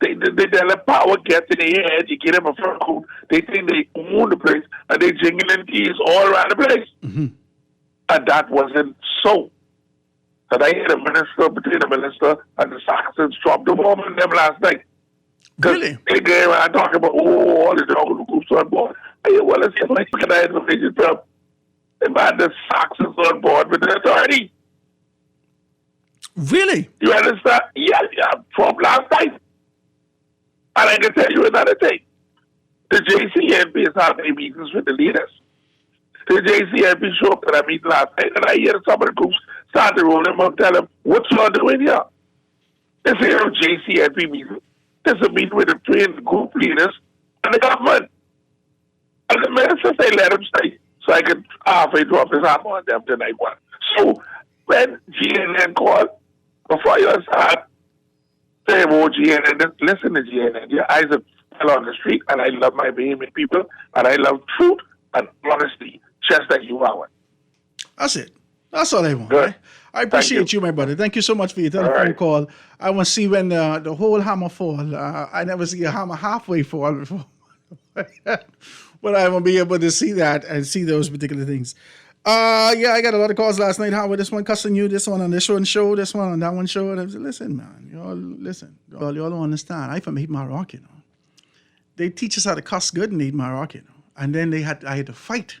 They let power get in their head, you get them a fur coat, they think they own the place, and they jingling keys all around the place. And that wasn't so. And I had a minister, between the minister and the Saxons dropped the bomb on them last night. Really? They go around talking about, all the jungle groups on board. Hey, well, let's get like look at that information from about the Sox is on board with the authority. Really? You understand? Yeah, from last night. And I can tell you another thing. The JCNB is having meetings with the leaders. The JCNB showed up at a meeting last night, and I hear some of the groups start to roll them up, tell them, what y'all doing here? This is a JCNB meeting. This is a meeting with the three group leaders and the government. And the minister say, let him stay, so I could halfway drop his arm on them tonight. So when GNN called, before you start saying, oh, GNN, listen to GNN. Your eyes are fell on the street, and I love my Bahamian people, and I love truth and honesty, just like you are. That's it. That's all I want. Good. Right? I appreciate you, my brother. Thank you so much for your telephone call. I want to see when the whole hammer fall. I never see a hammer halfway fall before. But I will be able to see that and see those particular things. Yeah, I got a lot of calls last night. Howard, this one cussing you, this one on this one show, this one on that one show. And I said, listen, man, y'all listen. Y'all don't understand. I from 8 Mile Rock, you know. They teach us how to cuss good in 8 Mile Rock, you know. And then I had to fight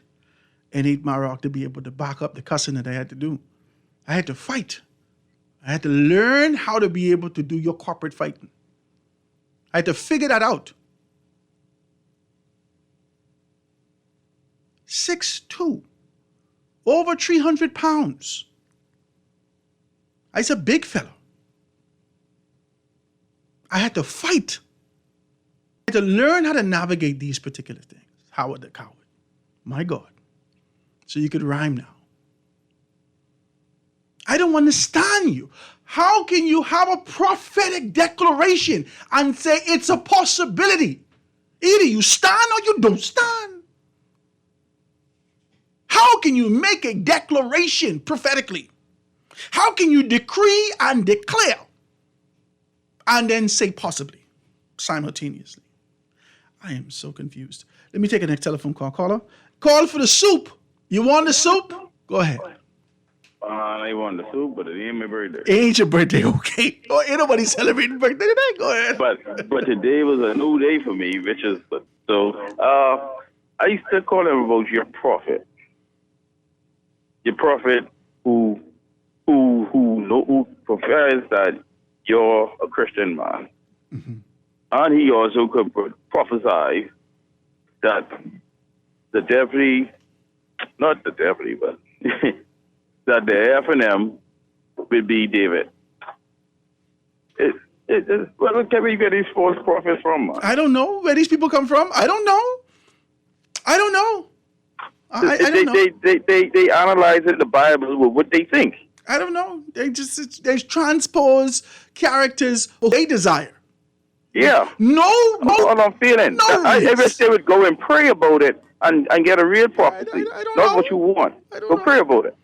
in 8 Mile Rock to be able to back up the cussing that I had to do. I had to fight. I had to learn how to be able to do your corporate fighting. I had to figure that out. 6'2", over 300 pounds. I's a big fella. I had to fight. I had to learn how to navigate these particular things. Howard the Coward. My God. So you could rhyme now. I don't understand you. How can you have a prophetic declaration and say it's a possibility? Either you stand or you don't stand. How can you make a declaration prophetically? How can you decree and declare and then say possibly simultaneously? I am so confused. Let me take a next telephone call. Caller, call for the soup. You want the soup? Go ahead. I want the soup, but it ain't my birthday. It ain't your birthday, okay? Oh, ain't nobody celebrating birthday today. Go ahead. But today was a new day for me, which is so. I used to call him about your prophet. Your prophet who professes that you're a Christian man, and he also could prophesy that the deputy, not the deputy, but that the F&M will be David. Where can we get these false prophets from, man? I don't know where these people come from. I don't know. I don't know. I don't know. They analyze it, the Bible with what they think. I don't know. They transpose characters they desire. Yeah. No. That's all I'm feeling. I wish they would go and pray about it and get a real prophecy. Not what you want. Go pray about it.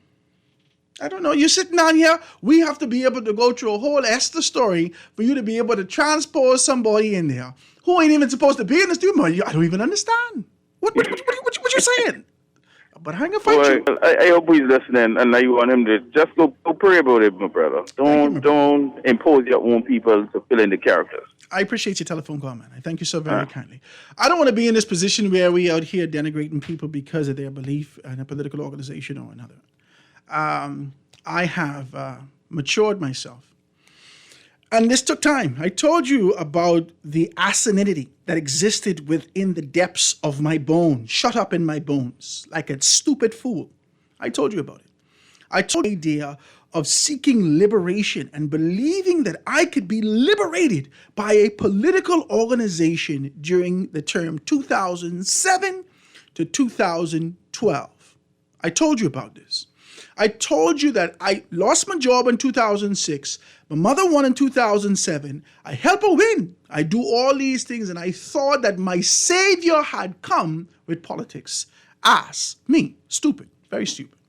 I don't know. You're sitting down here. We have to be able to go through a whole Esther story for you to be able to transpose somebody in there who ain't even supposed to be in the studio. I don't even understand. What you saying? But I ain't gonna fight you. I hope he's listening, and I want him to just go pray about it, my brother. Don't impose your own people to fill in the characters. I appreciate your telephone call, man. I thank you so very kindly. I don't want to be in this position where we out here denigrating people because of their belief in a political organization or another. I have matured myself. And this took time. I told you about the acidity that existed within the depths of my bones, shut up in my bones, like a stupid fool. I told you about it. I told you the idea of seeking liberation and believing that I could be liberated by a political organization during the term 2007 to 2012. I told you about this. I told you that I lost my job in 2006. My mother won in 2007. I helped her win. I do all these things, and I thought that my savior had come with politics. Me. Stupid. Very stupid.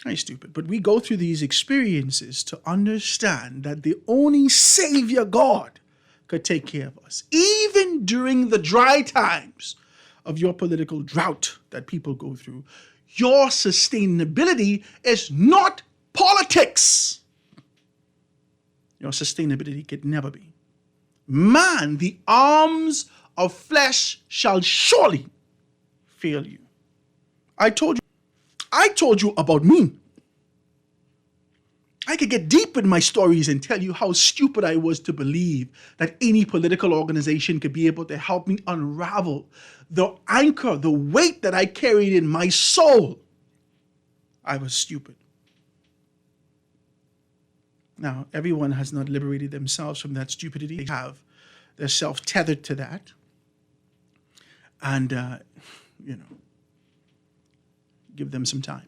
Very stupid. But we go through these experiences to understand that the only savior, God, could take care of us. Even during the dry times of your political drought that people go through, your sustainability is not politics. Your sustainability could never be Man, the arms of flesh shall surely fail you. I told you about me. I could get deep in my stories and tell you how stupid I was to believe that any political organization could be able to help me unravel the anchor, the weight that I carried in my soul. I was stupid. Now, everyone has not liberated themselves from that stupidity. They have. They're self-tethered to that. And, give them some time.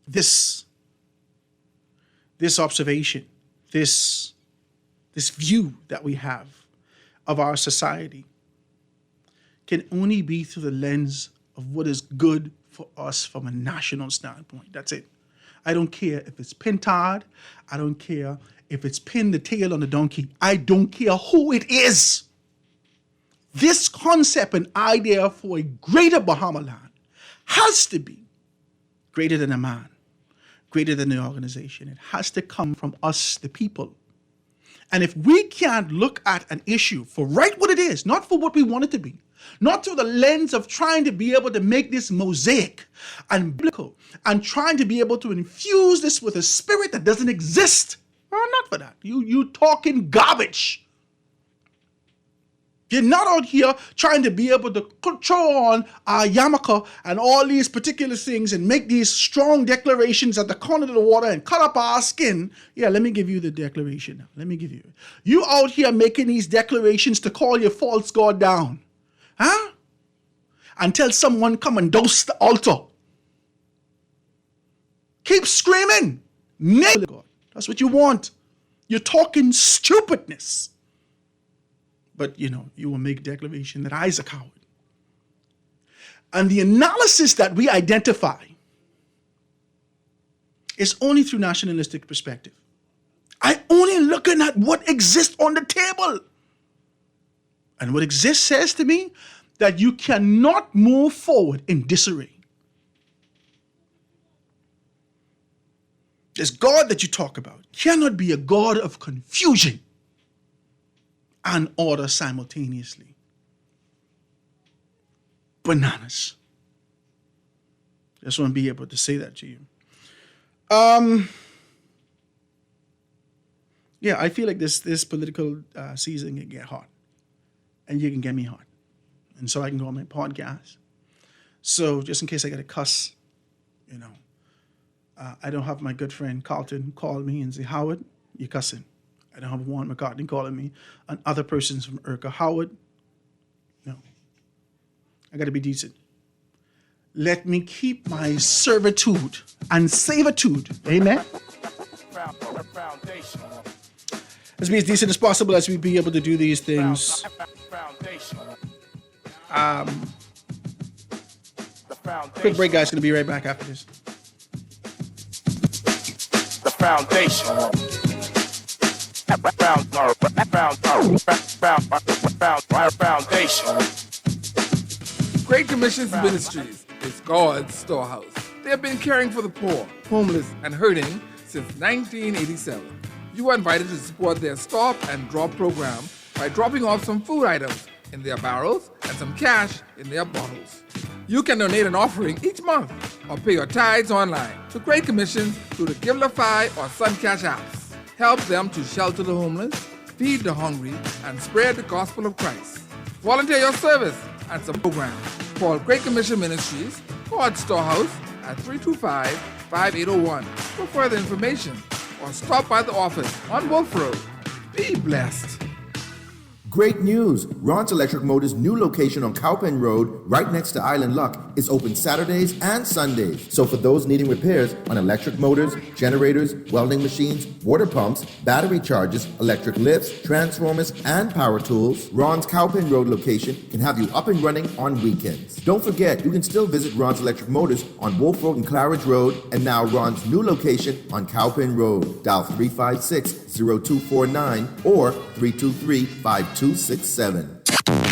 This observation, this view that we have of our society can only be through the lens of what is good for us from a national standpoint. That's it. I don't care if it's Pintard. I don't care if it's pin the tail on the donkey. I don't care who it is. This concept and idea for a greater Bahamaland has to be greater than a man, greater than the organization. It has to come from us, the people. And if we can't look at an issue for right what it is, not for what we want it to be, not through the lens of trying to be able to make this mosaic and biblical and trying to be able to infuse this with a spirit that doesn't exist, not for that. You talking garbage. You're not out here trying to be able to control on our yarmulke and all these particular things and make these strong declarations at the corner of the water and cut up our skin. Yeah, let me give you the declaration now. Let me give you it. You out here making these declarations to call your false god down. Huh? Until someone come and dose the altar. Keep screaming. Nail God. That's what you want. You're talking stupidness. But, you will make a declaration that I's a coward. And the analysis that we identify is only through nationalistic perspective. I only looking at what exists on the table. And what exists says to me that you cannot move forward in disarray. This God that you talk about cannot be a God of confusion and order simultaneously. Bananas. Just want to be able to say that to you. Yeah, I feel like this political season can get hot. And you can get me hot. And so I can go on my podcast. So just in case I got to cuss, I don't have my good friend Carlton call me and say, Howard, you're cussing. I don't have Warren McCartney calling me and other persons from Urca. Howard, no. I got to be decent. Let me keep my servitude and servitude. Amen? Let's be as decent as possible as we be able to do these things. Quick break, guys. Going to be right back after this. The foundation. Great Commissions Ministries is God's storehouse. They have been caring for the poor, homeless, and hurting since 1987. You are invited to support their Stop and Drop program by dropping off some food items in their barrels and some cash in their bottles. You can donate an offering each month or pay your tithes online to Great Commission through the Givelify or SunCash apps. Help them to shelter the homeless, feed the hungry, and spread the gospel of Christ. Volunteer your service at some program. Call Great Commission Ministries, God's Storehouse at 325-5801 for further information or stop by the office on Wolf Road. Be blessed. Great news! Ron's Electric Motors' new location on Cowpen Road, right next to Island Luck, is open Saturdays and Sundays. So for those needing repairs on electric motors, generators, welding machines, water pumps, battery chargers, electric lifts, transformers, and power tools, Ron's Cowpen Road location can have you up and running on weekends. Don't forget, you can still visit Ron's Electric Motors on Wolf Road and Claridge Road, and now Ron's new location on Cowpen Road. Dial 356-0249 or 323-5267.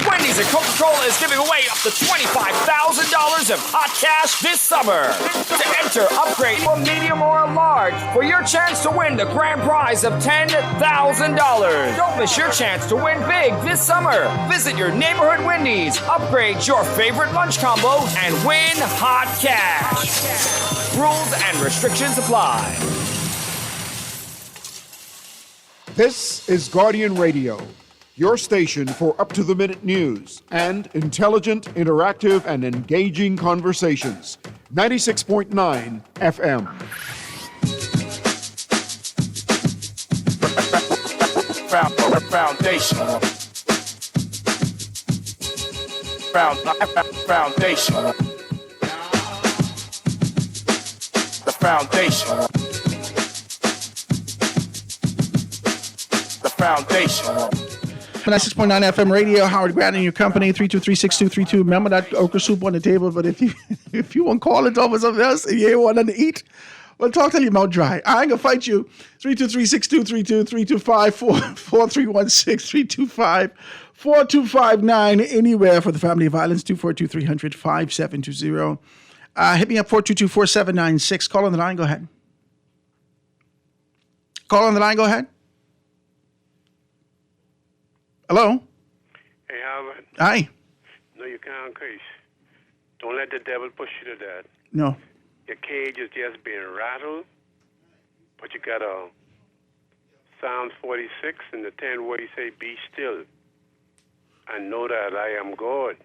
When the reason Coca-Cola is giving away up to $25,000 of hot cash this summer. To enter, upgrade for medium or large for your chance to win the grand prize of $10,000. Don't miss your chance to win big this summer. Visit your neighborhood Wendy's, upgrade your favorite lunch combo, and win hot cash. Rules and restrictions apply. This is Guardian Radio, your station for up-to-the-minute news and intelligent, interactive, and engaging conversations. 96.9 FM. Foundation. Foundation. The foundation. Foundation. 96.9 FM radio, Howard Grant and your company, 323-6232. Remember that okra soup on the table, but if you want to call it over something else and you ain't want nothing to eat, well, talk till your mouth dry. I ain't going to fight you. 323-6232, 325-4316, 325-4259, anywhere for the family of violence, 242-300-5720. Hit me up, 422-4796. Call on the line, go ahead. Call on the line, go ahead. Hello? Hey, Howard. Hi. No, you can't curse. Don't let the devil push you to that. No. Your cage is just being rattled, but you got a Psalms 46 and the 10 where you say, be still and know that I am God.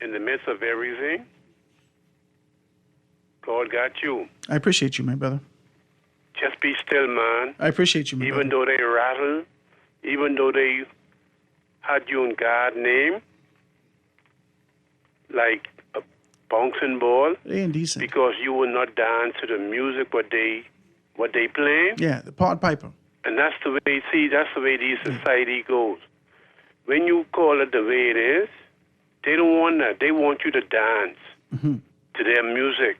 In the midst of everything, God got you. I appreciate you, my brother. Just be still, man. I appreciate you, my Even brother. though they rattle, even though they had you in God's name, like a bouncing ball, They indecent. because you will not dance to the music what they playing. Yeah, the Pod Piper. And that's the way, that's the way the society goes. When you call it the way it is, they don't want that. They want you to dance to their music.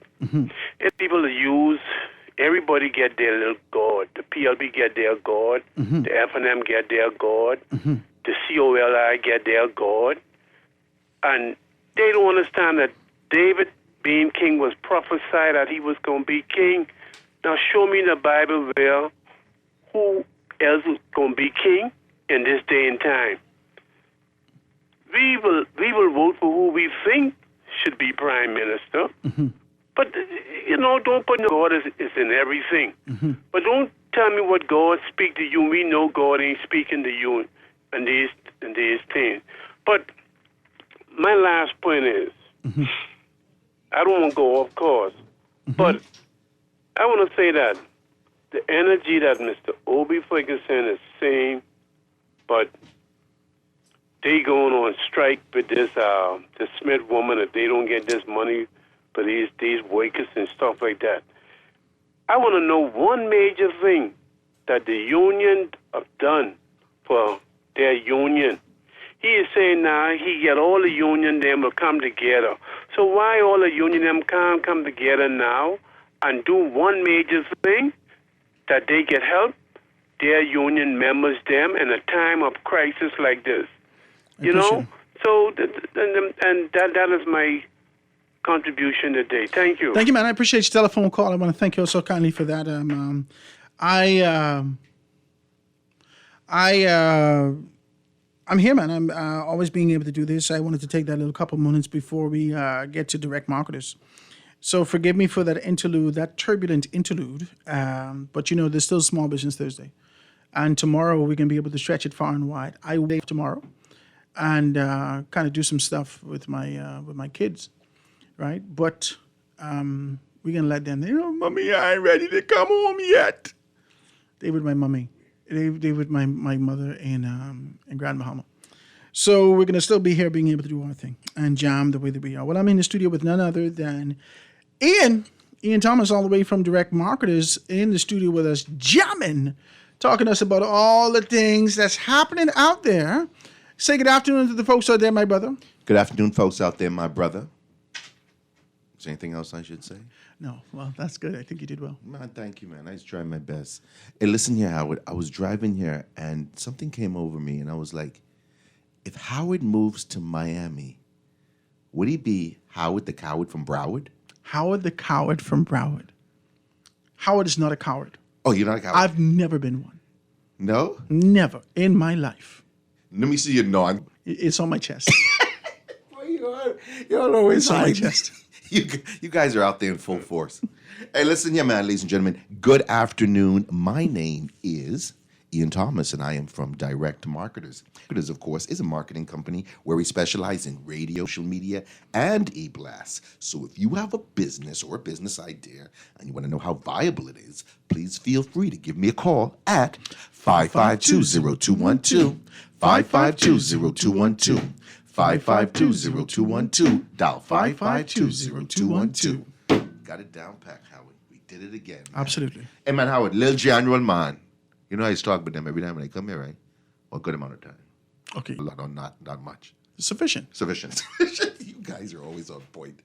If people use, everybody get their little God. The PLB get their God. The F&M get their God. The COLI get their God. And they don't understand that David being king was prophesied that he was going to be king. Now show me in the Bible where who else is going to be king in this day and time. We will vote for who we think should be prime minister. But, don't put God is in everything. But don't tell me what God speak to you. We know God ain't speaking to you in these things. But my last point is, I don't want to go off course, but I want to say that the energy that Mr. Obi Ferguson is saying, but they going on strike with this Smith woman if they don't get this money for these workers and stuff like that. I want to know one major thing that the union have done for their union. He is saying now he get all the union them will come together. So why all the union them can't come together now and do one major thing that they get help their union members them in a time of crisis like this? So that is my contribution today. Thank you. Thank you, man. I appreciate your telephone call. I want to thank you so kindly for that. I'm here, man. I'm always being able to do this. I wanted to take that little couple minutes before we get to direct marketers. So forgive me for that interlude, that turbulent interlude. But there's still Small Business Thursday, and tomorrow we're gonna be able to stretch it far and wide. I will leave tomorrow and kind of do some stuff with my kids, right? But we're gonna let them. Mommy, I ain't ready to come home yet. They with my mommy. They with my mother and Grandma. So we're gonna still be here, being able to do our thing and jam the way that we are. Well, I'm in the studio with none other than Ian Thomas, all the way from Direct Marketers, in the studio with us, jamming, talking to us about all the things that's happening out there. Say good afternoon to the folks out there, my brother. Good afternoon, folks out there, my brother. Is there anything else I should say? No, well, that's good. I think you did well. Man, thank you, man. I was trying my best. Hey, listen here, Howard. I was driving here, and something came over me, and I was like, If Howard moves to Miami, would he be Howard the Coward from Broward? Howard the Coward from Broward. Howard is not a coward. Oh, you're not a coward? I've never been one. No? Never in my life. Let me see your no. It's on my chest. You're always It's on my chest. You guys are out there in full force. Hey, listen here, man, ladies and gentlemen. Good afternoon. My name is Ian Thomas, and I am from Direct Marketers. Marketers, of course, is a marketing company where we specialize in radio, social media, and e-blasts. So if you have a business or a business idea and you want to know how viable it is, please feel free to give me a call at 552-0212, 552-0212, 552-0212, dial 552-0212. Got it down pat, Howard. We did it again. Man. Absolutely. Hey, man, Howard, Lil General, man. You know I used to talk with them every time when they come here, right? Well, a good amount of time. Okay. Not much. Sufficient. You guys are always on point.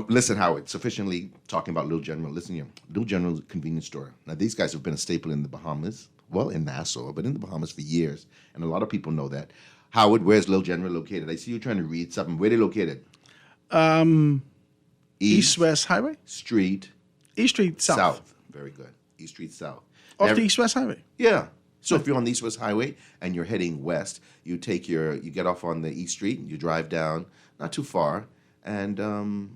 Listen, Howard, sufficiently talking about Lil General. Listen here. Lil General's convenience store. Now, these guys have been a staple in the Bahamas. Well, in Nassau, but in the Bahamas for years. And a lot of people know that. Howard, where's Lil General located? I see you trying to read something. Where are they located? East-West Highway? Street. East Street South. Very good. East Street South. Off the East-West Highway? Yeah. So if you're on the East-West Highway and you're heading west, you get off on the East Street and you drive down, not too far, and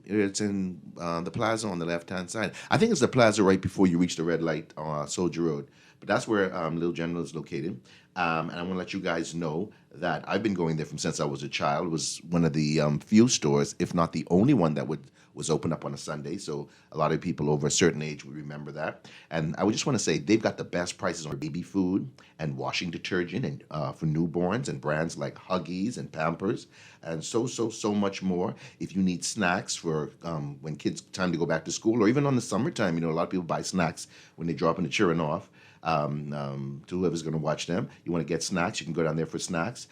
it's in the plaza on the left-hand side. I think it's the plaza right before you reach the red light on Soldier Road. But that's where Lil General is located. And I want to let you guys know that I've been going there since I was a child. It was one of the few stores, if not the only one, that was open up on a Sunday. So a lot of people over a certain age would remember that. And I would just want to say they've got the best prices on baby food and washing detergent and for newborns and brands like Huggies and Pampers and so much more. If you need snacks for when kids time to go back to school or even on the summertime, a lot of people buy snacks when they drop in the children off. To whoever's going to watch them. You want to get snacks, you can go down there for snacks.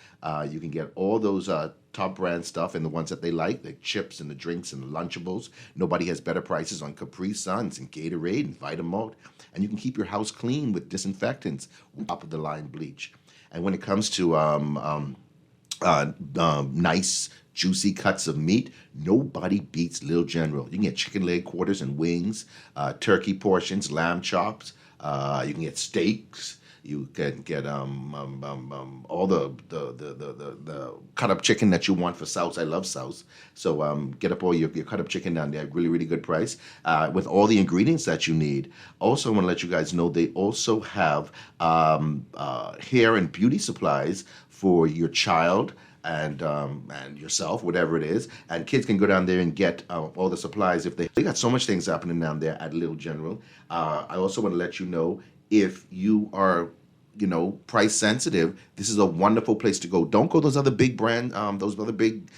You can get all those top brand stuff and the ones that they like chips and the drinks and the Lunchables. Nobody has better prices on Capri Suns and Gatorade and Vitamalt. And you can keep your house clean with disinfectants, top of the line bleach. And when it comes to nice, juicy cuts of meat, nobody beats Lil General. You can get chicken leg quarters and wings, turkey portions, lamb chops. You can get steaks. You can get all the cut up chicken that you want for South. I love South. So get up all your cut up chicken down there. Really, really good price with all the ingredients that you need. Also, I want to let you guys know they also have hair and beauty supplies for your child and yourself, whatever it is. And kids can go down there and get all the supplies if they got so much things happening down there at Lil General. I also want to let you know if you are, price sensitive, this is a wonderful place to go. Don't go those other big brand, those other big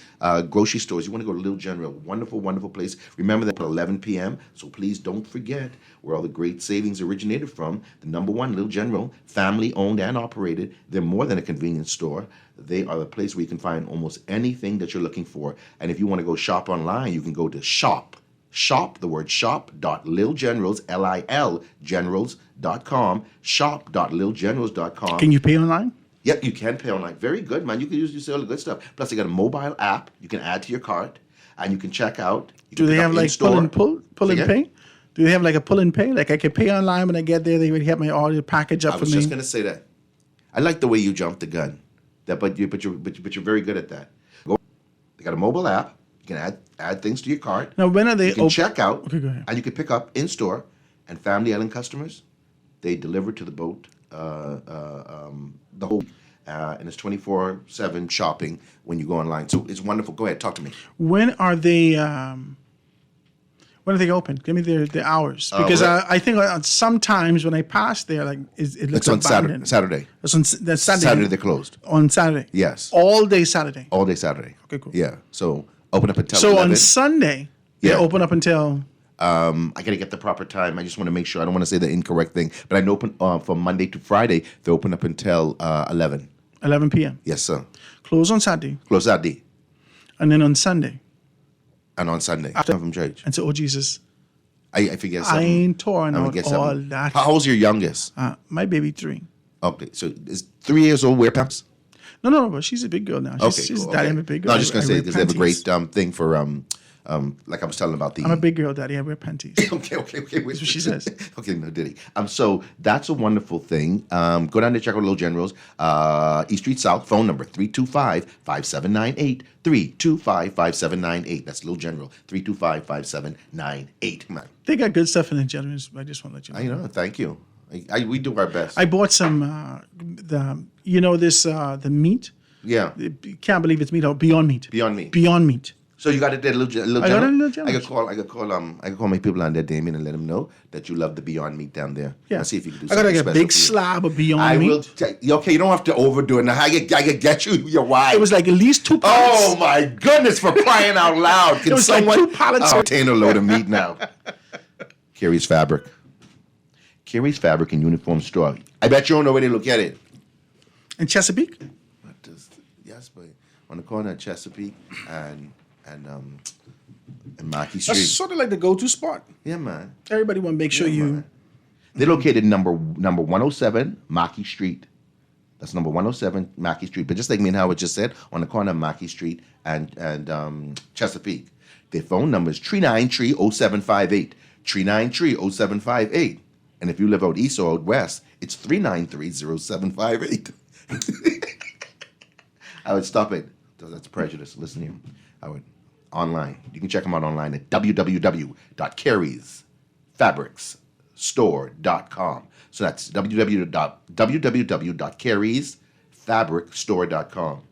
grocery stores. You want to go to Lil General. Wonderful, wonderful place. Remember that at 11 p.m. So please don't forget where all the great savings originated from. The number one, Lil General, family owned and operated. They're more than a convenience store. They are the place where you can find almost anything that you're looking for. And if you want to go shop online, you can go to shop, the word shop.lilgenerals, L-I-L, generals.com, shop.lilgenerals.com. Can you pay online? Yep, you can pay online. Very good, man. You can use all the good stuff. Plus, they got a mobile app you can add to your cart, and you can check out. Do they have like pull and pay? Do they have like a pull and pay? Like I can pay online when I get there. They would have my order package up for me. I was just gonna say that. I like the way you jumped the gun. But you're very good at that. They got a mobile app. You can add things to your cart. Now, when are they? You can check out, okay, go ahead. And you can pick up in store. And Family Island customers, they deliver to the boat the whole, and it's 24/7 shopping when you go online. So it's wonderful. Go ahead, talk to me. When are they? When are they open? Give me the hours, because I think sometimes when I pass there, like it looks on abandoned. Saturday. It's on Saturday. Saturday they're closed. On Saturday. Yes. All day Saturday. All day Saturday. Okay, cool. Yeah. So open up until. So 11. on Sunday, they open up until. I got to get the proper time. I just want to make sure. I don't want to say the incorrect thing, but I know open from Monday to Friday. They open up until 11. 11 p.m. Yes, sir. Close on Saturday. Close Saturday. And then on Sunday. And on Sunday. After from church. And so, oh Jesus. I forget something. I ain't torn out all that. How old's your youngest? My baby 3. Okay, so is 3 years old wear pamps? No, but she's a big girl now. She's cool. Daddy, Okay. I'm a big girl. No, I was just gonna I say wear because they have a great panties. thing for like I was telling about the. I'm a big girl, Daddy. I wear panties. okay. That's what she says. Okay, no, did he? So that's a wonderful thing. Go down there, check out Little Generals, East Street South, phone number 325-5798, 325-5798. That's Little General, 325-5798. Man, They got good stuff in the Generals. I just want to let you know. I know. Thank you. We do our best. I bought some, the meat. Yeah. You can't believe it's meat. Beyond Meat. Beyond Meat. Beyond Meat. So you got it there, Little I got it in General? Little General. I could call my people down there, Damien, and let them know that you love the Beyond Meat down there. Yeah. Let's see if you can do I got something like a special big for you. slab of Beyond I Meat. will. Okay, you don't have to overdo it. Now I can get you your wife. It was like at least 2 pounds. Oh my goodness! For crying out loud! Can It was like someone 2 pallets. obtain a load of meat now? Carrie's Fabric. Carrie's Fabric and Uniform Store. I bet you don't know where to look at it. In Chesapeake? Yes, but on the corner of Chesapeake and Mackey That's Street. sort of like the go-to spot. Yeah, man. Everybody want to make sure you. They're located number 107 Mackey Street. That's number 107 Mackey Street. But just like me and Howard just said, on the corner of Mackey Street and Chesapeake. Their phone number is 393-0758. 393-0758. And if you live out east or out west, it's 393-0758. I would stop it. That's prejudice. Listen here. I would online. You can check them out online at www.carriesfabricsstore.com. So that's www.carriesfabricsstore.com.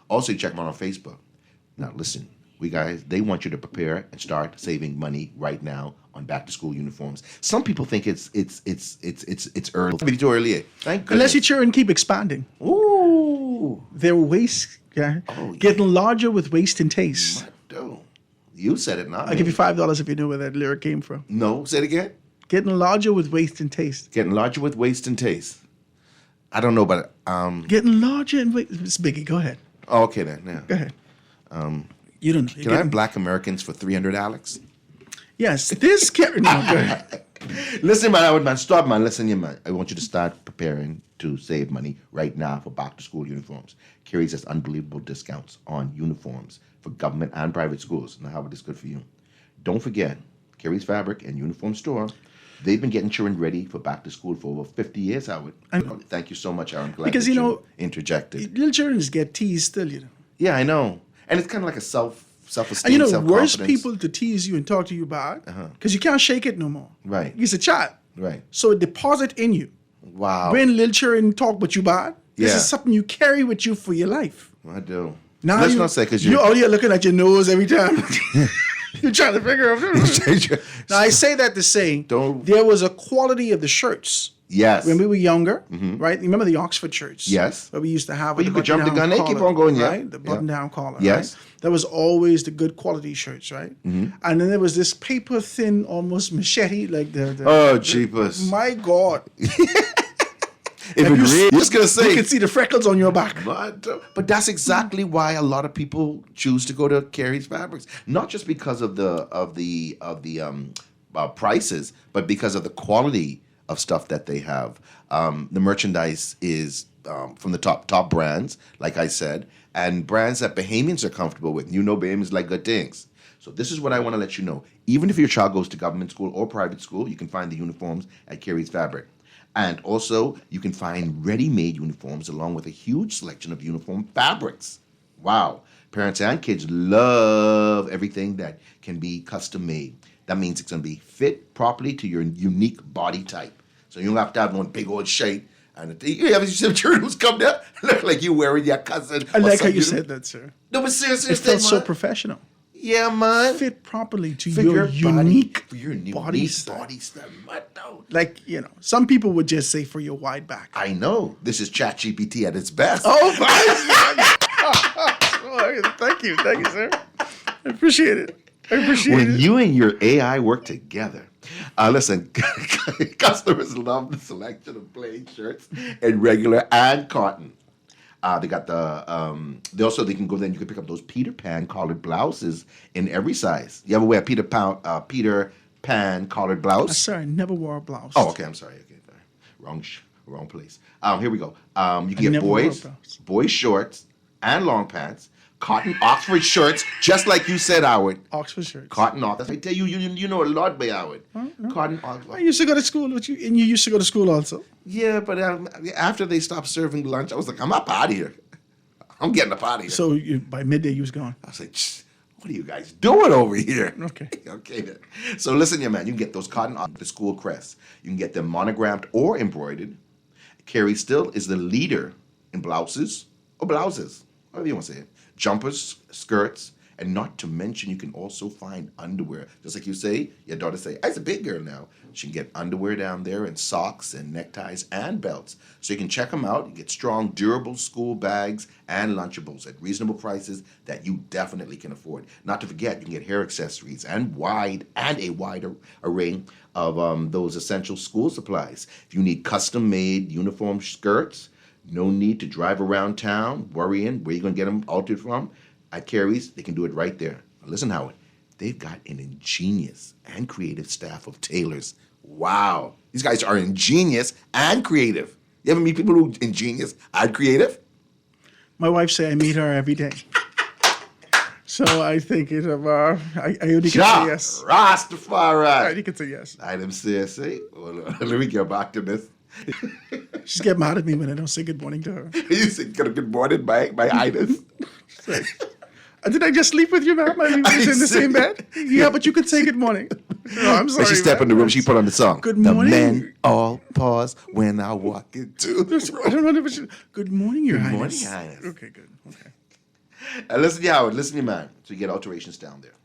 Also, you check them out on Facebook. Now, listen, they want you to prepare and start saving money right now on back to school uniforms. Some people think it's early. Maybe too early. Thank goodness. Unless your children keep expanding. Ooh. Their waist getting larger with waist and taste. Dude, you said it, not I'll give you $5 if you know where that lyric came from. No, say it again. Getting larger with waist and taste. Getting larger with waist and taste. I don't know, but Getting larger in waist. It's Biggie. Go ahead. Oh, okay then. Yeah. Go ahead. You don't know. Can I have Black Americans for $300, Alex? Yes, this carry. No, go ahead. Listen, man, stop, man. Listen, man. I want you to start preparing to save money right now for back to school uniforms. Carries has unbelievable discounts on uniforms for government and private schools. Now, how is this good for you? Don't forget, Carrie's Fabric and Uniform Store. They've been getting children ready for back to school for over 50 years, Howard. Thank you so much, Aaron. Glad Because, that you know, interjected. Little children get teased still, you know. Yeah, I know. And it's kind of like a self-esteem, And you know, self-confidence. worse people to tease you and talk to you bad because you can't shake it no more. Right. He's a child. Right. So it deposit in you. Wow. When little children talk about you bad, this Yeah. is something you carry with you for your life. I do. Now Let's not say because you're out here looking at your nose every time. You're trying to figure out. Now I say that to say there was a quality of the shirts. Yes. When we were younger, right? You remember the Oxford shirts? Yes. That we used to have. But with you could jump the gun. They keep on going, yeah. Right? The button-down collar. Yes. Right? That was always the good quality shirts, right? Mhm. And then there was this paper thin, almost machete, like the Oh, jeepers. my God. If it really, you're just gonna say You can see the freckles on your back. But that's exactly why a lot of people choose to go to Carrie's Fabrics, not just because of the prices, but because of the quality of stuff that they have. The merchandise is from the top brands, like I said, and brands that Bahamians are comfortable with. You know, Bahamians like good things. So this is what I want to let you know. Even if your child goes to government school or private school, you can find the uniforms at Carrie's Fabric. And also, you can find ready-made uniforms along with a huge selection of uniform fabrics. Wow. Parents and kids love everything that can be custom-made. That means it's going to be fit properly to your unique body type. So you don't have to have one big old shirt. And you have some children who's come there, look like you wearing your cousin. I like how you said that, sir. No, but seriously, It felt so professional. Yeah, man. Fit properly to For your unique for your unique body body style. style. Like, you know, some people would just say for your wide back. I know. This is ChatGPT at its best. Oh, my God. Thank you, sir. I appreciate it. When you and your AI work together. Listen, customers love the selection of plain shirts in regular and cotton. They got they can go there and you can pick up those Peter Pan collared blouses in every size. You ever wear a Peter Pan collared blouse? Sorry, I never wore a blouse. Oh, okay. I'm sorry. Okay, Wrong place. Here we go. You can get never boys shorts and long pants, cotton Oxford shirts, just like you said, Howard. Oxford shirts. Cotton Oxford. I tell you, you know a lot by Howard. No. Cotton Oxford. I used to go to school with you, and you used to go to school also. Yeah, but after they stopped serving lunch, I was like, I'm up out of here. I'm getting up out of here. So by midday, you was gone. I was like, what are you guys doing over here? Okay. Okay then. So listen, your man, you can get those cotton on the school crest. You can get them monogrammed or embroidered. Carrie still is the leader in blouses, whatever you want to say it. Jumpers, skirts, and not to mention you can also find underwear. Just like you say, your daughter say, I'm a big girl now. She can get underwear down there and socks and neckties and belts. So you can check them out. You get strong, durable school bags and Lunchables at reasonable prices that you definitely can afford. Not to forget, you can get hair accessories and a wider array of those essential school supplies. If you need custom-made uniform skirts, no need to drive around town worrying where you're going to get them altered from. At Carrie's, they can do it right there. Now listen, Howard, they've got an ingenious and creative staff of tailors. Wow. These guys are ingenious and creative. You ever meet people who are ingenious and creative? My wife say I meet her every day. So I think I only can say yes. Rastafari. I only can say yes. Item CSA. Let me get back to this. She's get mad at me when I don't say good morning to her. You say good morning, my Itis. Did I just sleep with you, ma'am? I mean, we was in the same bed? Yeah, but you could say good morning. No, I'm sorry. When she step in the room, she put on the song. Good morning. The men all pause when I walk into. I don't know if it's... Good morning, Your Good Highness. morning, Highness. Okay, good. Okay. Listen, Howard, listen, man. So you get alterations down there.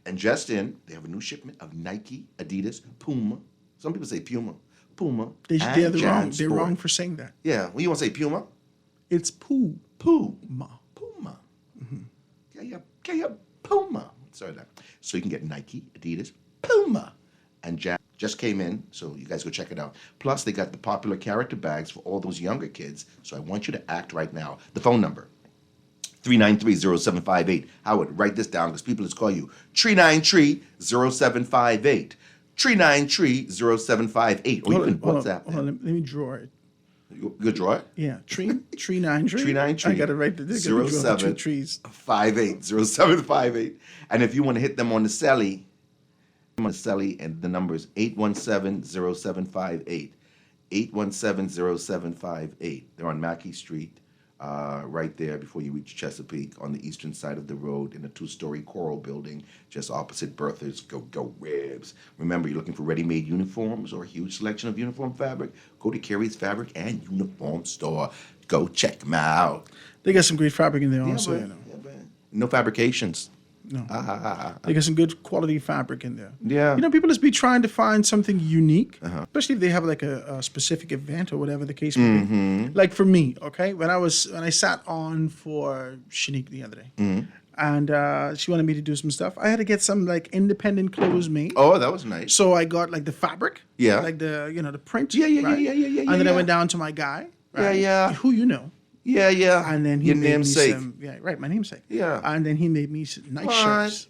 And just in, they have a new shipment of Nike, Adidas, Puma. Some people say Puma. They're wrong. They're wrong for saying that. Yeah. Well, you want to say Puma? It's Puma. Puma. Yeah, Puma. Sorry, that. So you can get Nike, Adidas, Puma, and just came in. So you guys go check it out. Plus, they got the popular character bags for all those younger kids. So I want you to act right now. The phone number, 393-0758. Howard, write this down because people just call you. 393-0758. 393-0758. Or you can WhatsApp. Hold on, let me draw it. You draw it? Yeah, tree 93. 393. I got to write the 0758. And if you want to hit them on the celly, and the number is 817-0758. 817-0758. They're on Mackey Street, right there before you reach Chesapeake on the eastern side of the road in a 2-story coral building just opposite Bertha's. Go Ribs. Remember, you're looking for ready-made uniforms or a huge selection of uniform fabric? Go to Carrie's Fabric and Uniform Store. Go check them out. They got some great fabric in there also. You know. No fabrications. No. They got some good quality fabric in there. Yeah. You know, people just be trying to find something unique, especially if they have like a specific event or whatever the case may be. Like for me, okay, when I sat on for Shanique the other day, and she wanted me to do some stuff, I had to get some like independent clothes made. Oh, that was nice. So I got like the fabric, Yeah. like the the print, Yeah. And then I went down to my guy, right? Yeah. Who you know. Yeah. And then he Your made namesake. me some, my namesake. Yeah. And then he made me some nice shirts.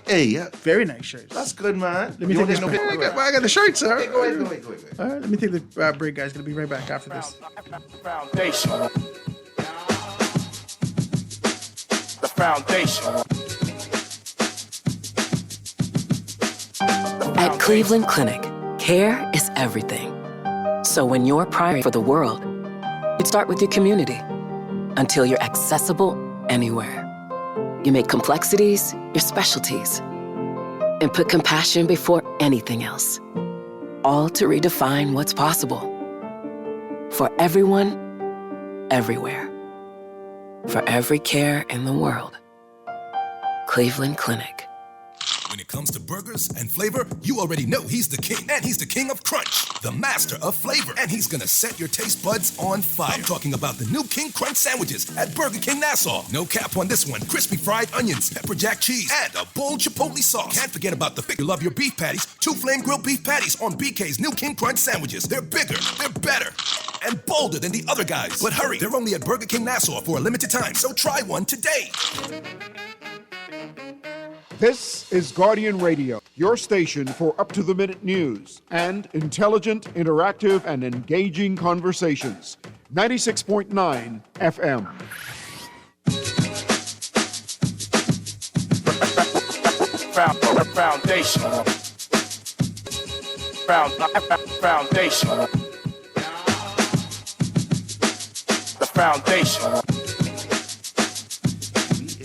Hey, Very nice shirts. That's good, man. Let me take this. I got the shirt, sir. Go ahead. All right, let me take the break, guys. Gonna be right back after this. Foundation. The foundation. At Cleveland Clinic, care is everything. So when you're primary for the world, you start with your community until you're accessible anywhere. You make complexities your specialties and put compassion before anything else. All to redefine what's possible. For everyone, everywhere. For every care in the world. Cleveland Clinic. When it comes to burgers and flavor, you already know he's the king. And he's the king of crunch, the master of flavor. And he's gonna set your taste buds on fire. I'm talking about the new King Crunch sandwiches at Burger King Nassau. No cap on this one. Crispy fried onions, pepper jack cheese, and a bold chipotle sauce. Can't forget about the You Love Your Beef Patties, 2 flame grilled beef patties on BK's new King Crunch sandwiches. They're bigger, they're better, and bolder than the other guys. But hurry, they're only at Burger King Nassau for a limited time, so try one today. This is Guardian Radio, your station for up-to-the-minute news and intelligent, interactive, and engaging conversations. 96.9 FM. Foundation. Foundation. The foundation.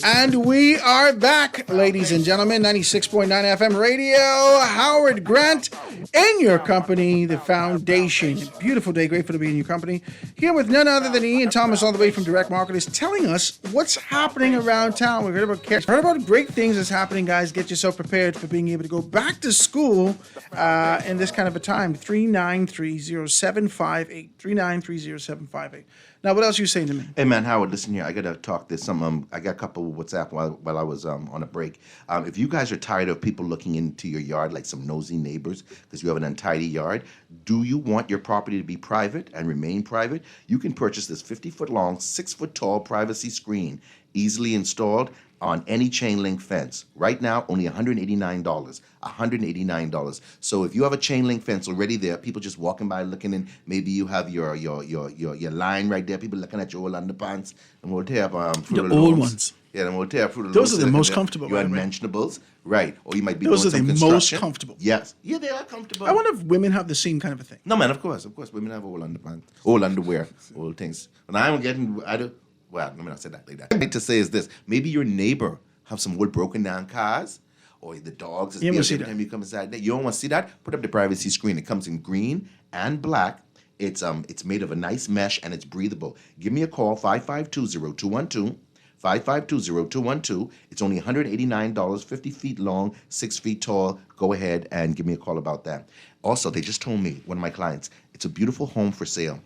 And we are back, ladies and gentlemen. 96.9 FM radio. Howard Grant in your company, the foundation. Beautiful day. Grateful to be in your company. Here with none other than Ian Thomas, all the way from Direct Marketers, telling us what's happening around town. We've heard about great things that's happening, guys. Get yourself prepared for being able to go back to school in this kind of a time. 3930758. 3930758. Now, what else are you saying to me? Hey, man, Howard, listen here. I got to talk this. I got a couple of WhatsApp while I was on a break. If you guys are tired of people looking into your yard like some nosy neighbors because you have an untidy yard, do you want your property to be private and remain private? You can purchase this 50-foot-long, 6-foot-tall privacy screen, easily installed on any chain link fence. Right now, only $189. $189. So if you have a chain link fence already there, people just walking by looking in, maybe you have your line right there, people looking at your old underpants, and we'll tear up Fruit of the old Looms. ones. Yeah, and we'll tear up Fruit of the Those Looms are the most there. comfortable, Your by the way. unmentionables, right? Or you might be Those doing are some the construction. most comfortable. Yes. Yeah, they are comfortable. I wonder if women have the same kind of a thing. No, man, of course. Women have old underpants, old underwear, old things. And I'm getting, well, let me not say that like that. What I like to say is this: maybe your neighbor have some old broken down cars, or the dogs. You don't want to see every time you come inside, you don't want to see that. Put up the privacy screen. It comes in green and black. It's made of a nice mesh and it's breathable. Give me a call 552-0212. 552-0212. It's only $189, 50 feet long, 6 feet tall. Go ahead and give me a call about that. Also, they just told me, one of my clients, it's a beautiful home for sale.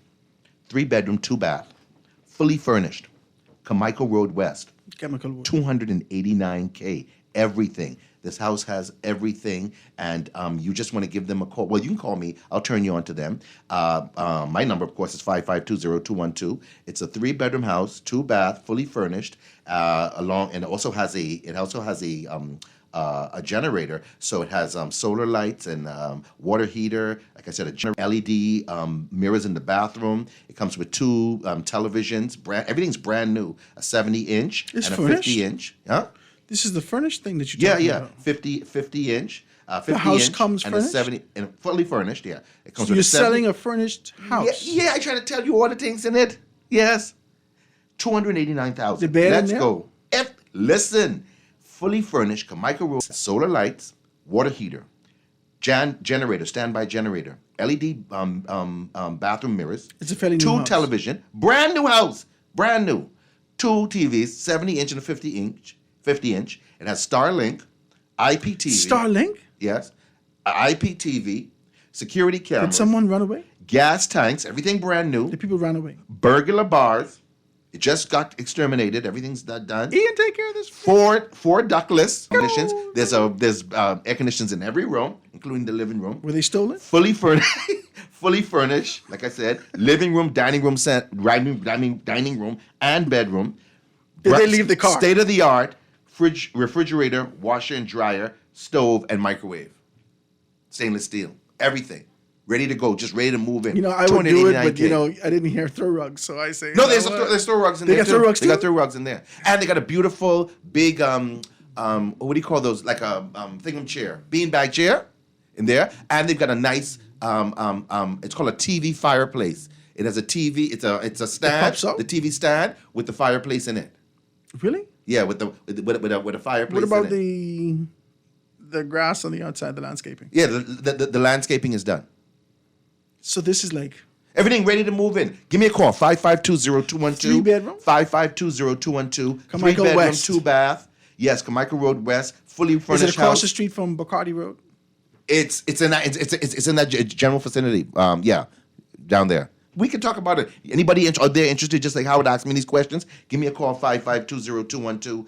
3-bedroom, 2-bath, fully furnished. Carmichael Road West. Chemical Road. $289K. Everything. This house has everything, and you just want to give them a call. Well, you can call me. I'll turn you on to them. My number, of course, is 552-0212. It's a 3-bedroom house, 2-bath, fully furnished. And it also has a generator, so it has solar lights and water heater. Like I said, LED mirrors in the bathroom. It comes with 2 televisions. Everything's brand new. A 70-inch It's and furnished? a 50-inch. Huh? This is the furnished thing that you're talking about. 50-inch. 50 The house inch comes and furnished? a 70 and fully furnished. Yeah, it comes So with you're a 70. selling a furnished house. Yeah, I try to tell you all the things in it. Yes, $289,000. The bed in Let's there? go. Listen, fully furnished, Carmichael Road, solar lights, water heater, generator, standby generator, LED bathroom mirrors. It's a fairly new 2 house. television, brand new house, brand new. 2 TVs, 70-inch and a 50-inch. It has Starlink, IPTV. Starlink? Yes. IPTV, security cameras. Did someone run away? Gas tanks, everything brand new. The people ran away. Burglar bars. It just got exterminated. Everything's done. Ian, take care of this. 4 ductless conditions. There's air conditions in every room, including the living room. Were they stolen? Fully furnished. Fully furnished. Like I said, living room, dining room, dining room, and bedroom. Did they leave the car? State of the art. Refrigerator, washer and dryer, stove, and microwave. Stainless steel. Everything. Ready to go. Just ready to move in. I would do it, but $289K. I didn't hear throw rugs, so I say No, there's throw rugs in They there. got throw rugs They too? got throw rugs in there, and they got a beautiful big what do you call those? Like a thingam chair, beanbag chair, in there, and they've got a nice it's called a TV fireplace. It has a TV. It's a stand. pops up? The TV stand with the fireplace in it. Really? Yeah, with a fireplace. What about in it. the grass on the outside, the landscaping? Yeah, the landscaping is done. So this is like everything ready to move in. Give me a call 552-0212. 3-bedroom? 552-0212. Carmichael 3-bedroom, West. 2-bath. Yes, Carmichael Road West, fully furnished Is it across house. the street from Bacardi Road? It's in that general vicinity. Down there. We can talk about it. Anybody out there interested, just like Howard asked me these questions, give me a call 552-0212. You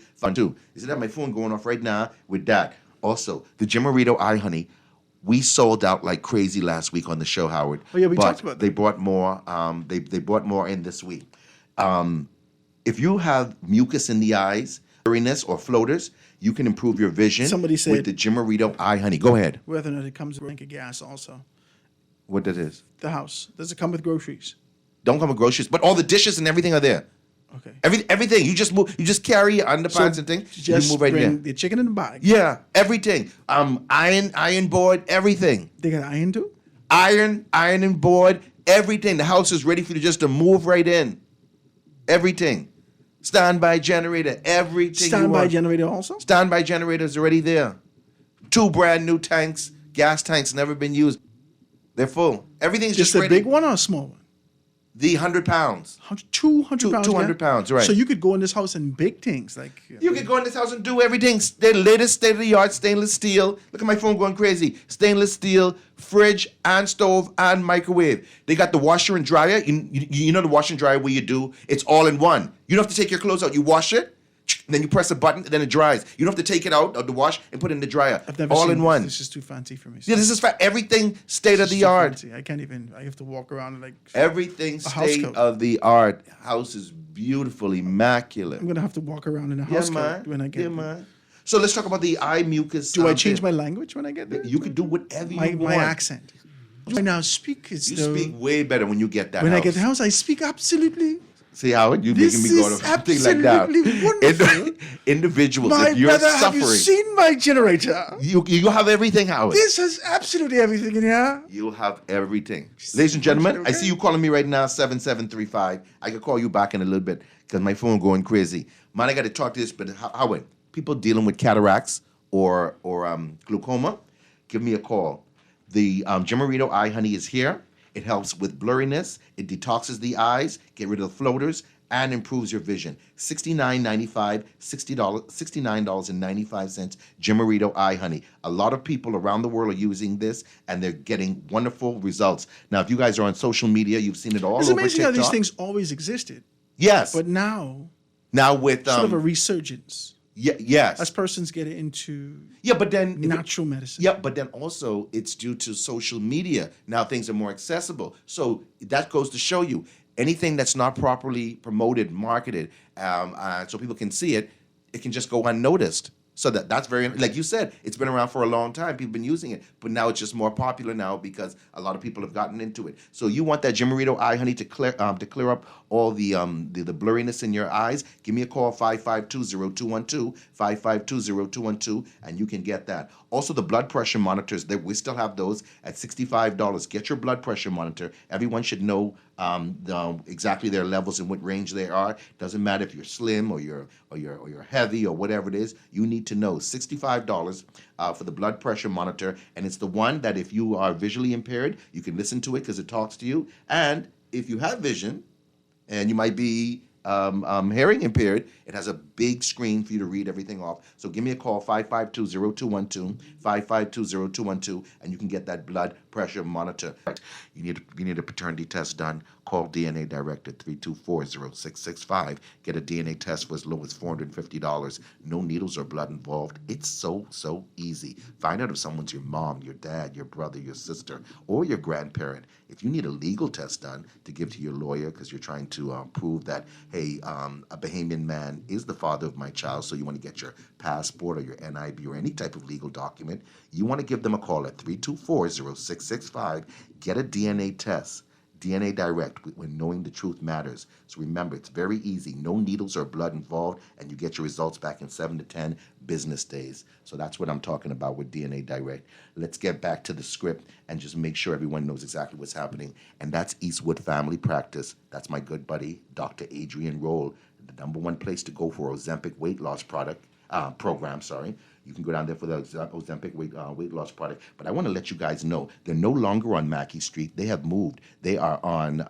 see that my phone going off right now with that. Also, the Jimarito iHoney, we sold out like crazy last week on the show, Howard. Oh yeah, we But talked about that. they brought more. They brought more in this week. If you have mucus in the eyes, blurriness or floaters, you can improve your vision Somebody said- with the Jimarito Eye Honey. Go ahead. Whether or not it comes with a tank of gas also. What that is? The house. Does it come with groceries? Don't come with groceries, but all the dishes and everything are there. Okay. Everything. You just move. You just carry your underpants and thing. You Just move right there. bring the chicken in the bag. Yeah, everything. Iron board, everything. They got iron too? Ironing board, everything. The house is ready for you just to move right in. Everything. Standby generator, everything. you Standby want. generator also? Standby generator is already there. 2 brand new tanks, gas tanks, never been used. They're full. Everything's Just just a ready. big one or a small one? The 100 pounds. 200 pounds. 200 yeah? pounds, right. So you could go in this house and bake things like. You could go in this house and do everything. The latest state-of-the-art stainless steel. Look at my phone going crazy. Stainless steel, fridge and stove and microwave. They got the washer and dryer. You know the washer and dryer where you do, it's all in one. You don't have to take your clothes out. You wash it, and then you press a button, and then it dries. You don't have to take it out of the wash and put it in the dryer. I've never all seen in this. one. This is too fancy for me. Yeah, this is everything This is too state-of-the-art. fancy. I can't even. I have to walk around and like. Everything a house state coat. of the art. House is beautiful, immaculate. I'm gonna have to walk around in a house coat when I get there. man. So let's talk about the eye mucus. Do I change my language when I get there? You can do whatever my, you want. My accent. Do I now speak as You though speak way better when you get that. when I house. get the house, I speak absolutely. See, Howard, you This making me go is to something like that. absolutely wonderful. Individuals, My if you're brother, suffering, have you seen my generator? you have everything, Howard. This has absolutely everything in here. You'll have everything. Ladies and gentlemen, I see you calling me right now, 7735. I could call you back in a little bit because my phone going crazy. Man, I got to talk to this, but Howard, people dealing with cataracts or glaucoma, give me a call. The Jimarito Eye Honey is here. It helps with blurriness. It detoxes the eyes, get rid of the floaters, and improves your vision. $69.95, $69.95, Jimarito Eye Honey. A lot of people around the world are using this, and they're getting wonderful results. Now, if you guys are on social media, you've seen it all It's over amazing TikTok. how these things always existed. Yes. But now, Now with sort of a resurgence. yes. As persons get into but then natural medicine. Yeah, but then also it's due to social media. Now things are more accessible. So that goes to show you anything that's not properly promoted, marketed, so people can see it, it can just go unnoticed. So that's very, like you said, it's been around for a long time. People have been using it, but now it's just more popular now because a lot of people have gotten into it. So you want that Jimarito Eye Honey to clear up all the blurriness in your eyes? Give me a call, 552-0212, 552-0212, and you can get that. Also, the blood pressure monitors, we still have those at $65. Get your blood pressure monitor. Everyone should know exactly their levels and what range they are. Doesn't matter if you're slim or you're heavy or whatever it is. You need to know. $65 for the blood pressure monitor, and it's the one that if you are visually impaired, you can listen to it because it talks to you. And if you have vision, and you might be hearing impaired, it has a big screen for you to read everything off. So give me a call, 552-0212, 552-0212, and you can get that blood pressure monitor. You need a paternity test done. Call DNA Direct at 324-0665. Get a DNA test for as low as $450. No needles or blood involved. It's so easy. Find out if someone's your mom, your dad, your brother, your sister, or your grandparent. If you need a legal test done to give to your lawyer because you're trying to prove that, hey, a Bahamian man is the father of my child, so you want to get your passport or your NIB or any type of legal document, you want to give them a call at 324-0665. Get a DNA test. DNA Direct, when knowing the truth matters. So remember, it's very easy. No needles or blood involved, and you get your results back in 7 to 10 business days. So that's what I'm talking about with DNA Direct. Let's get back to the script and just make sure everyone knows exactly what's happening. And that's Eastwood Family Practice. That's my good buddy, Dr. Adrian Roll, the #1 place to go for Ozempic weight loss program. You can go down there for the Ozempic weight loss product. But I want to let you guys know, they're no longer on Mackey Street. They have moved. They are on,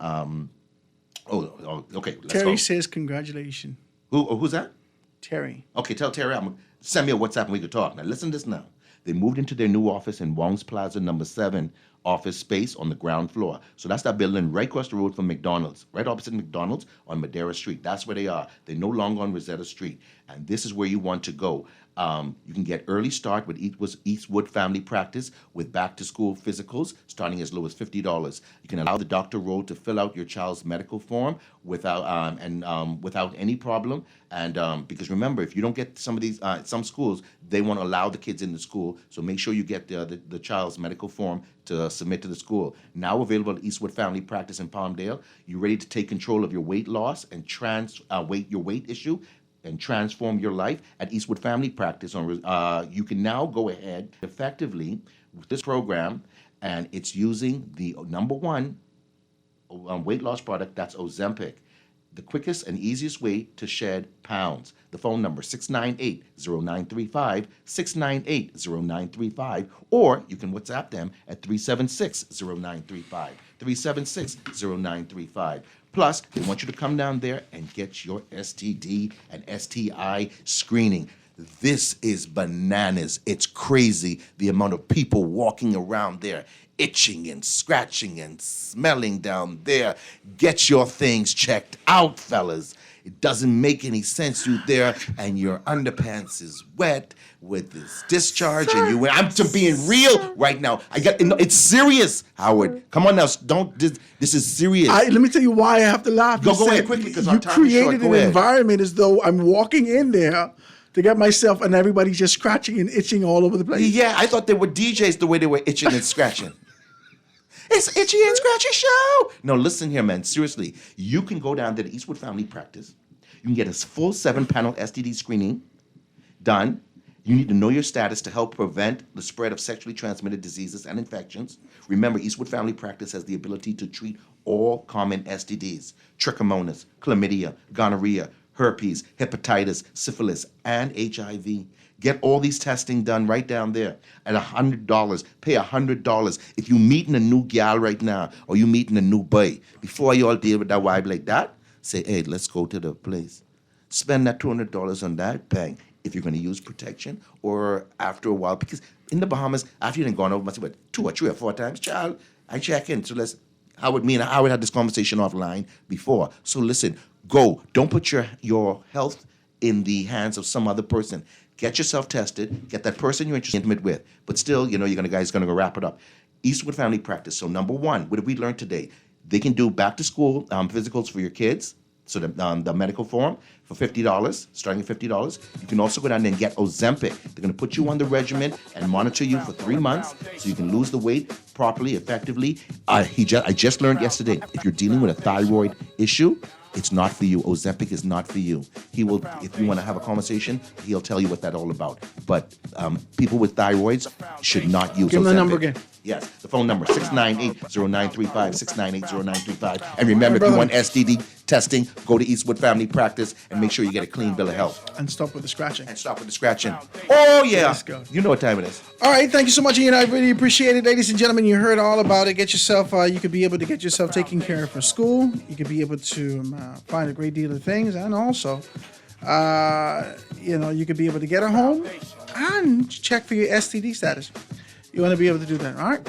okay, let's Terry go. says congratulations. Who's that? Terry. Okay, tell Terry, send me a WhatsApp and we can talk. Now listen to this now. They moved into their new office in Wong's Plaza, number 7 office space on the ground floor. So that's that building right across the road from McDonald's, right opposite McDonald's on Madera Street. That's where they are. They're no longer on Rosetta Street. And this is where you want to go. You can get early start with Eastwood Family Practice with back-to-school physicals starting as low as $50. You can allow the Dr. Rowe to fill out your child's medical form without any problem. And because remember, if you don't get some of these, some schools, they won't allow the kids in the school. So make sure you get the child's medical form to submit to the school. Now available at Eastwood Family Practice in Palmdale. You're ready to take control of your weight loss and your weight issue and transform your life at Eastwood Family Practice. You can now go ahead effectively with this program, and it's using the number one weight loss product, that's Ozempic. The quickest and easiest way to shed pounds. The phone number 698-0935, 698-0935, or you can WhatsApp them at 376-0935, 376-0935. Plus, they want you to come down there and get your STD and STI screening. This is bananas. It's crazy the amount of people walking around there, itching and scratching and smelling down there. Get your things checked out, fellas. It doesn't make any sense. You there and your underpants is wet with this discharge, and I'm to being real right now. It's serious, Howard. Come on now, this is serious. Let me tell you why I have to laugh. Go ahead quickly because our time is short. You created an environment as though I'm walking in there to get myself, and everybody's just scratching and itching all over the place. Yeah, I thought they were DJs the way they were itching and scratching. It's Itchy and Scratchy Show. No, listen here, man. Seriously, you can go down to the Eastwood Family Practice. You can get a full 7-panel STD screening done. You need to know your status to help prevent the spread of sexually transmitted diseases and infections. Remember, Eastwood Family Practice has the ability to treat all common STDs, trichomonas, chlamydia, gonorrhea, herpes, hepatitis, syphilis, and HIV. Get all these testing done right down there at $100. Pay $100. If you meeting a new gal right now or you meeting a new boy, before you all deal with that wife like that, say, hey, let's go to the place. Spend that $200 on that, bang. If you're going to use protection or after a while, because in the Bahamas, after you done gone over, must have 2 or 3 or 4 times, child, I check in. So Howard had this conversation offline before. So listen, go. Don't put your health in the hands of some other person. Get yourself tested. Get that person you're intimate with. But still, you're guys going to go wrap it up. Eastwood Family Practice. So number one, what did we learn today? They can do back to school physicals for your kids. So the medical form for $50, starting at $50. You can also go down there and get Ozempic. They're going to put you on the regimen and monitor you for 3 months so you can lose the weight properly, effectively. I just learned yesterday, if you're dealing with a thyroid issue, it's not for you. Ozempic is not for you. He will, if you want to have a conversation, he'll tell you what that's all about. But people with thyroids should not use Ozempic. Give him the number again. Yes, the phone number, 698-0935, 698-0935. And remember, if you want STD testing, go to Eastwood Family Practice and make sure you get a clean bill of health. And stop with the scratching. Oh, yeah. Let's go. You know what time it is. All right, thank you so much, Ian. I really appreciate it. Ladies and gentlemen, you heard all about it. Get yourself, you could be able to get yourself taken care of for school. You could be able to find a great deal of things. And also, you could be able to get a home and check for your STD status. You want to be able to do that, all right?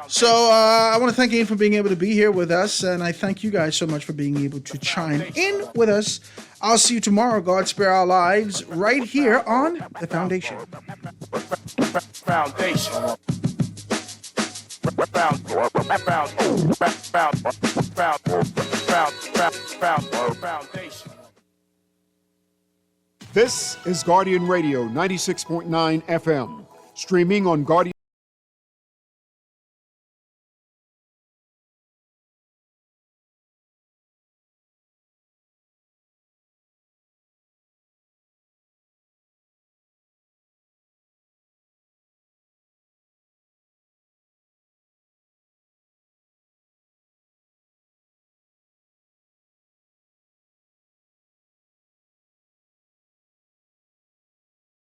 So I want to thank Ian for being able to be here with us, and I thank you guys so much for being able to chime in with us. I'll see you tomorrow, God Spare Our Lives, right here on The Foundation. This is Guardian Radio 96.9 FM, streaming on Guardian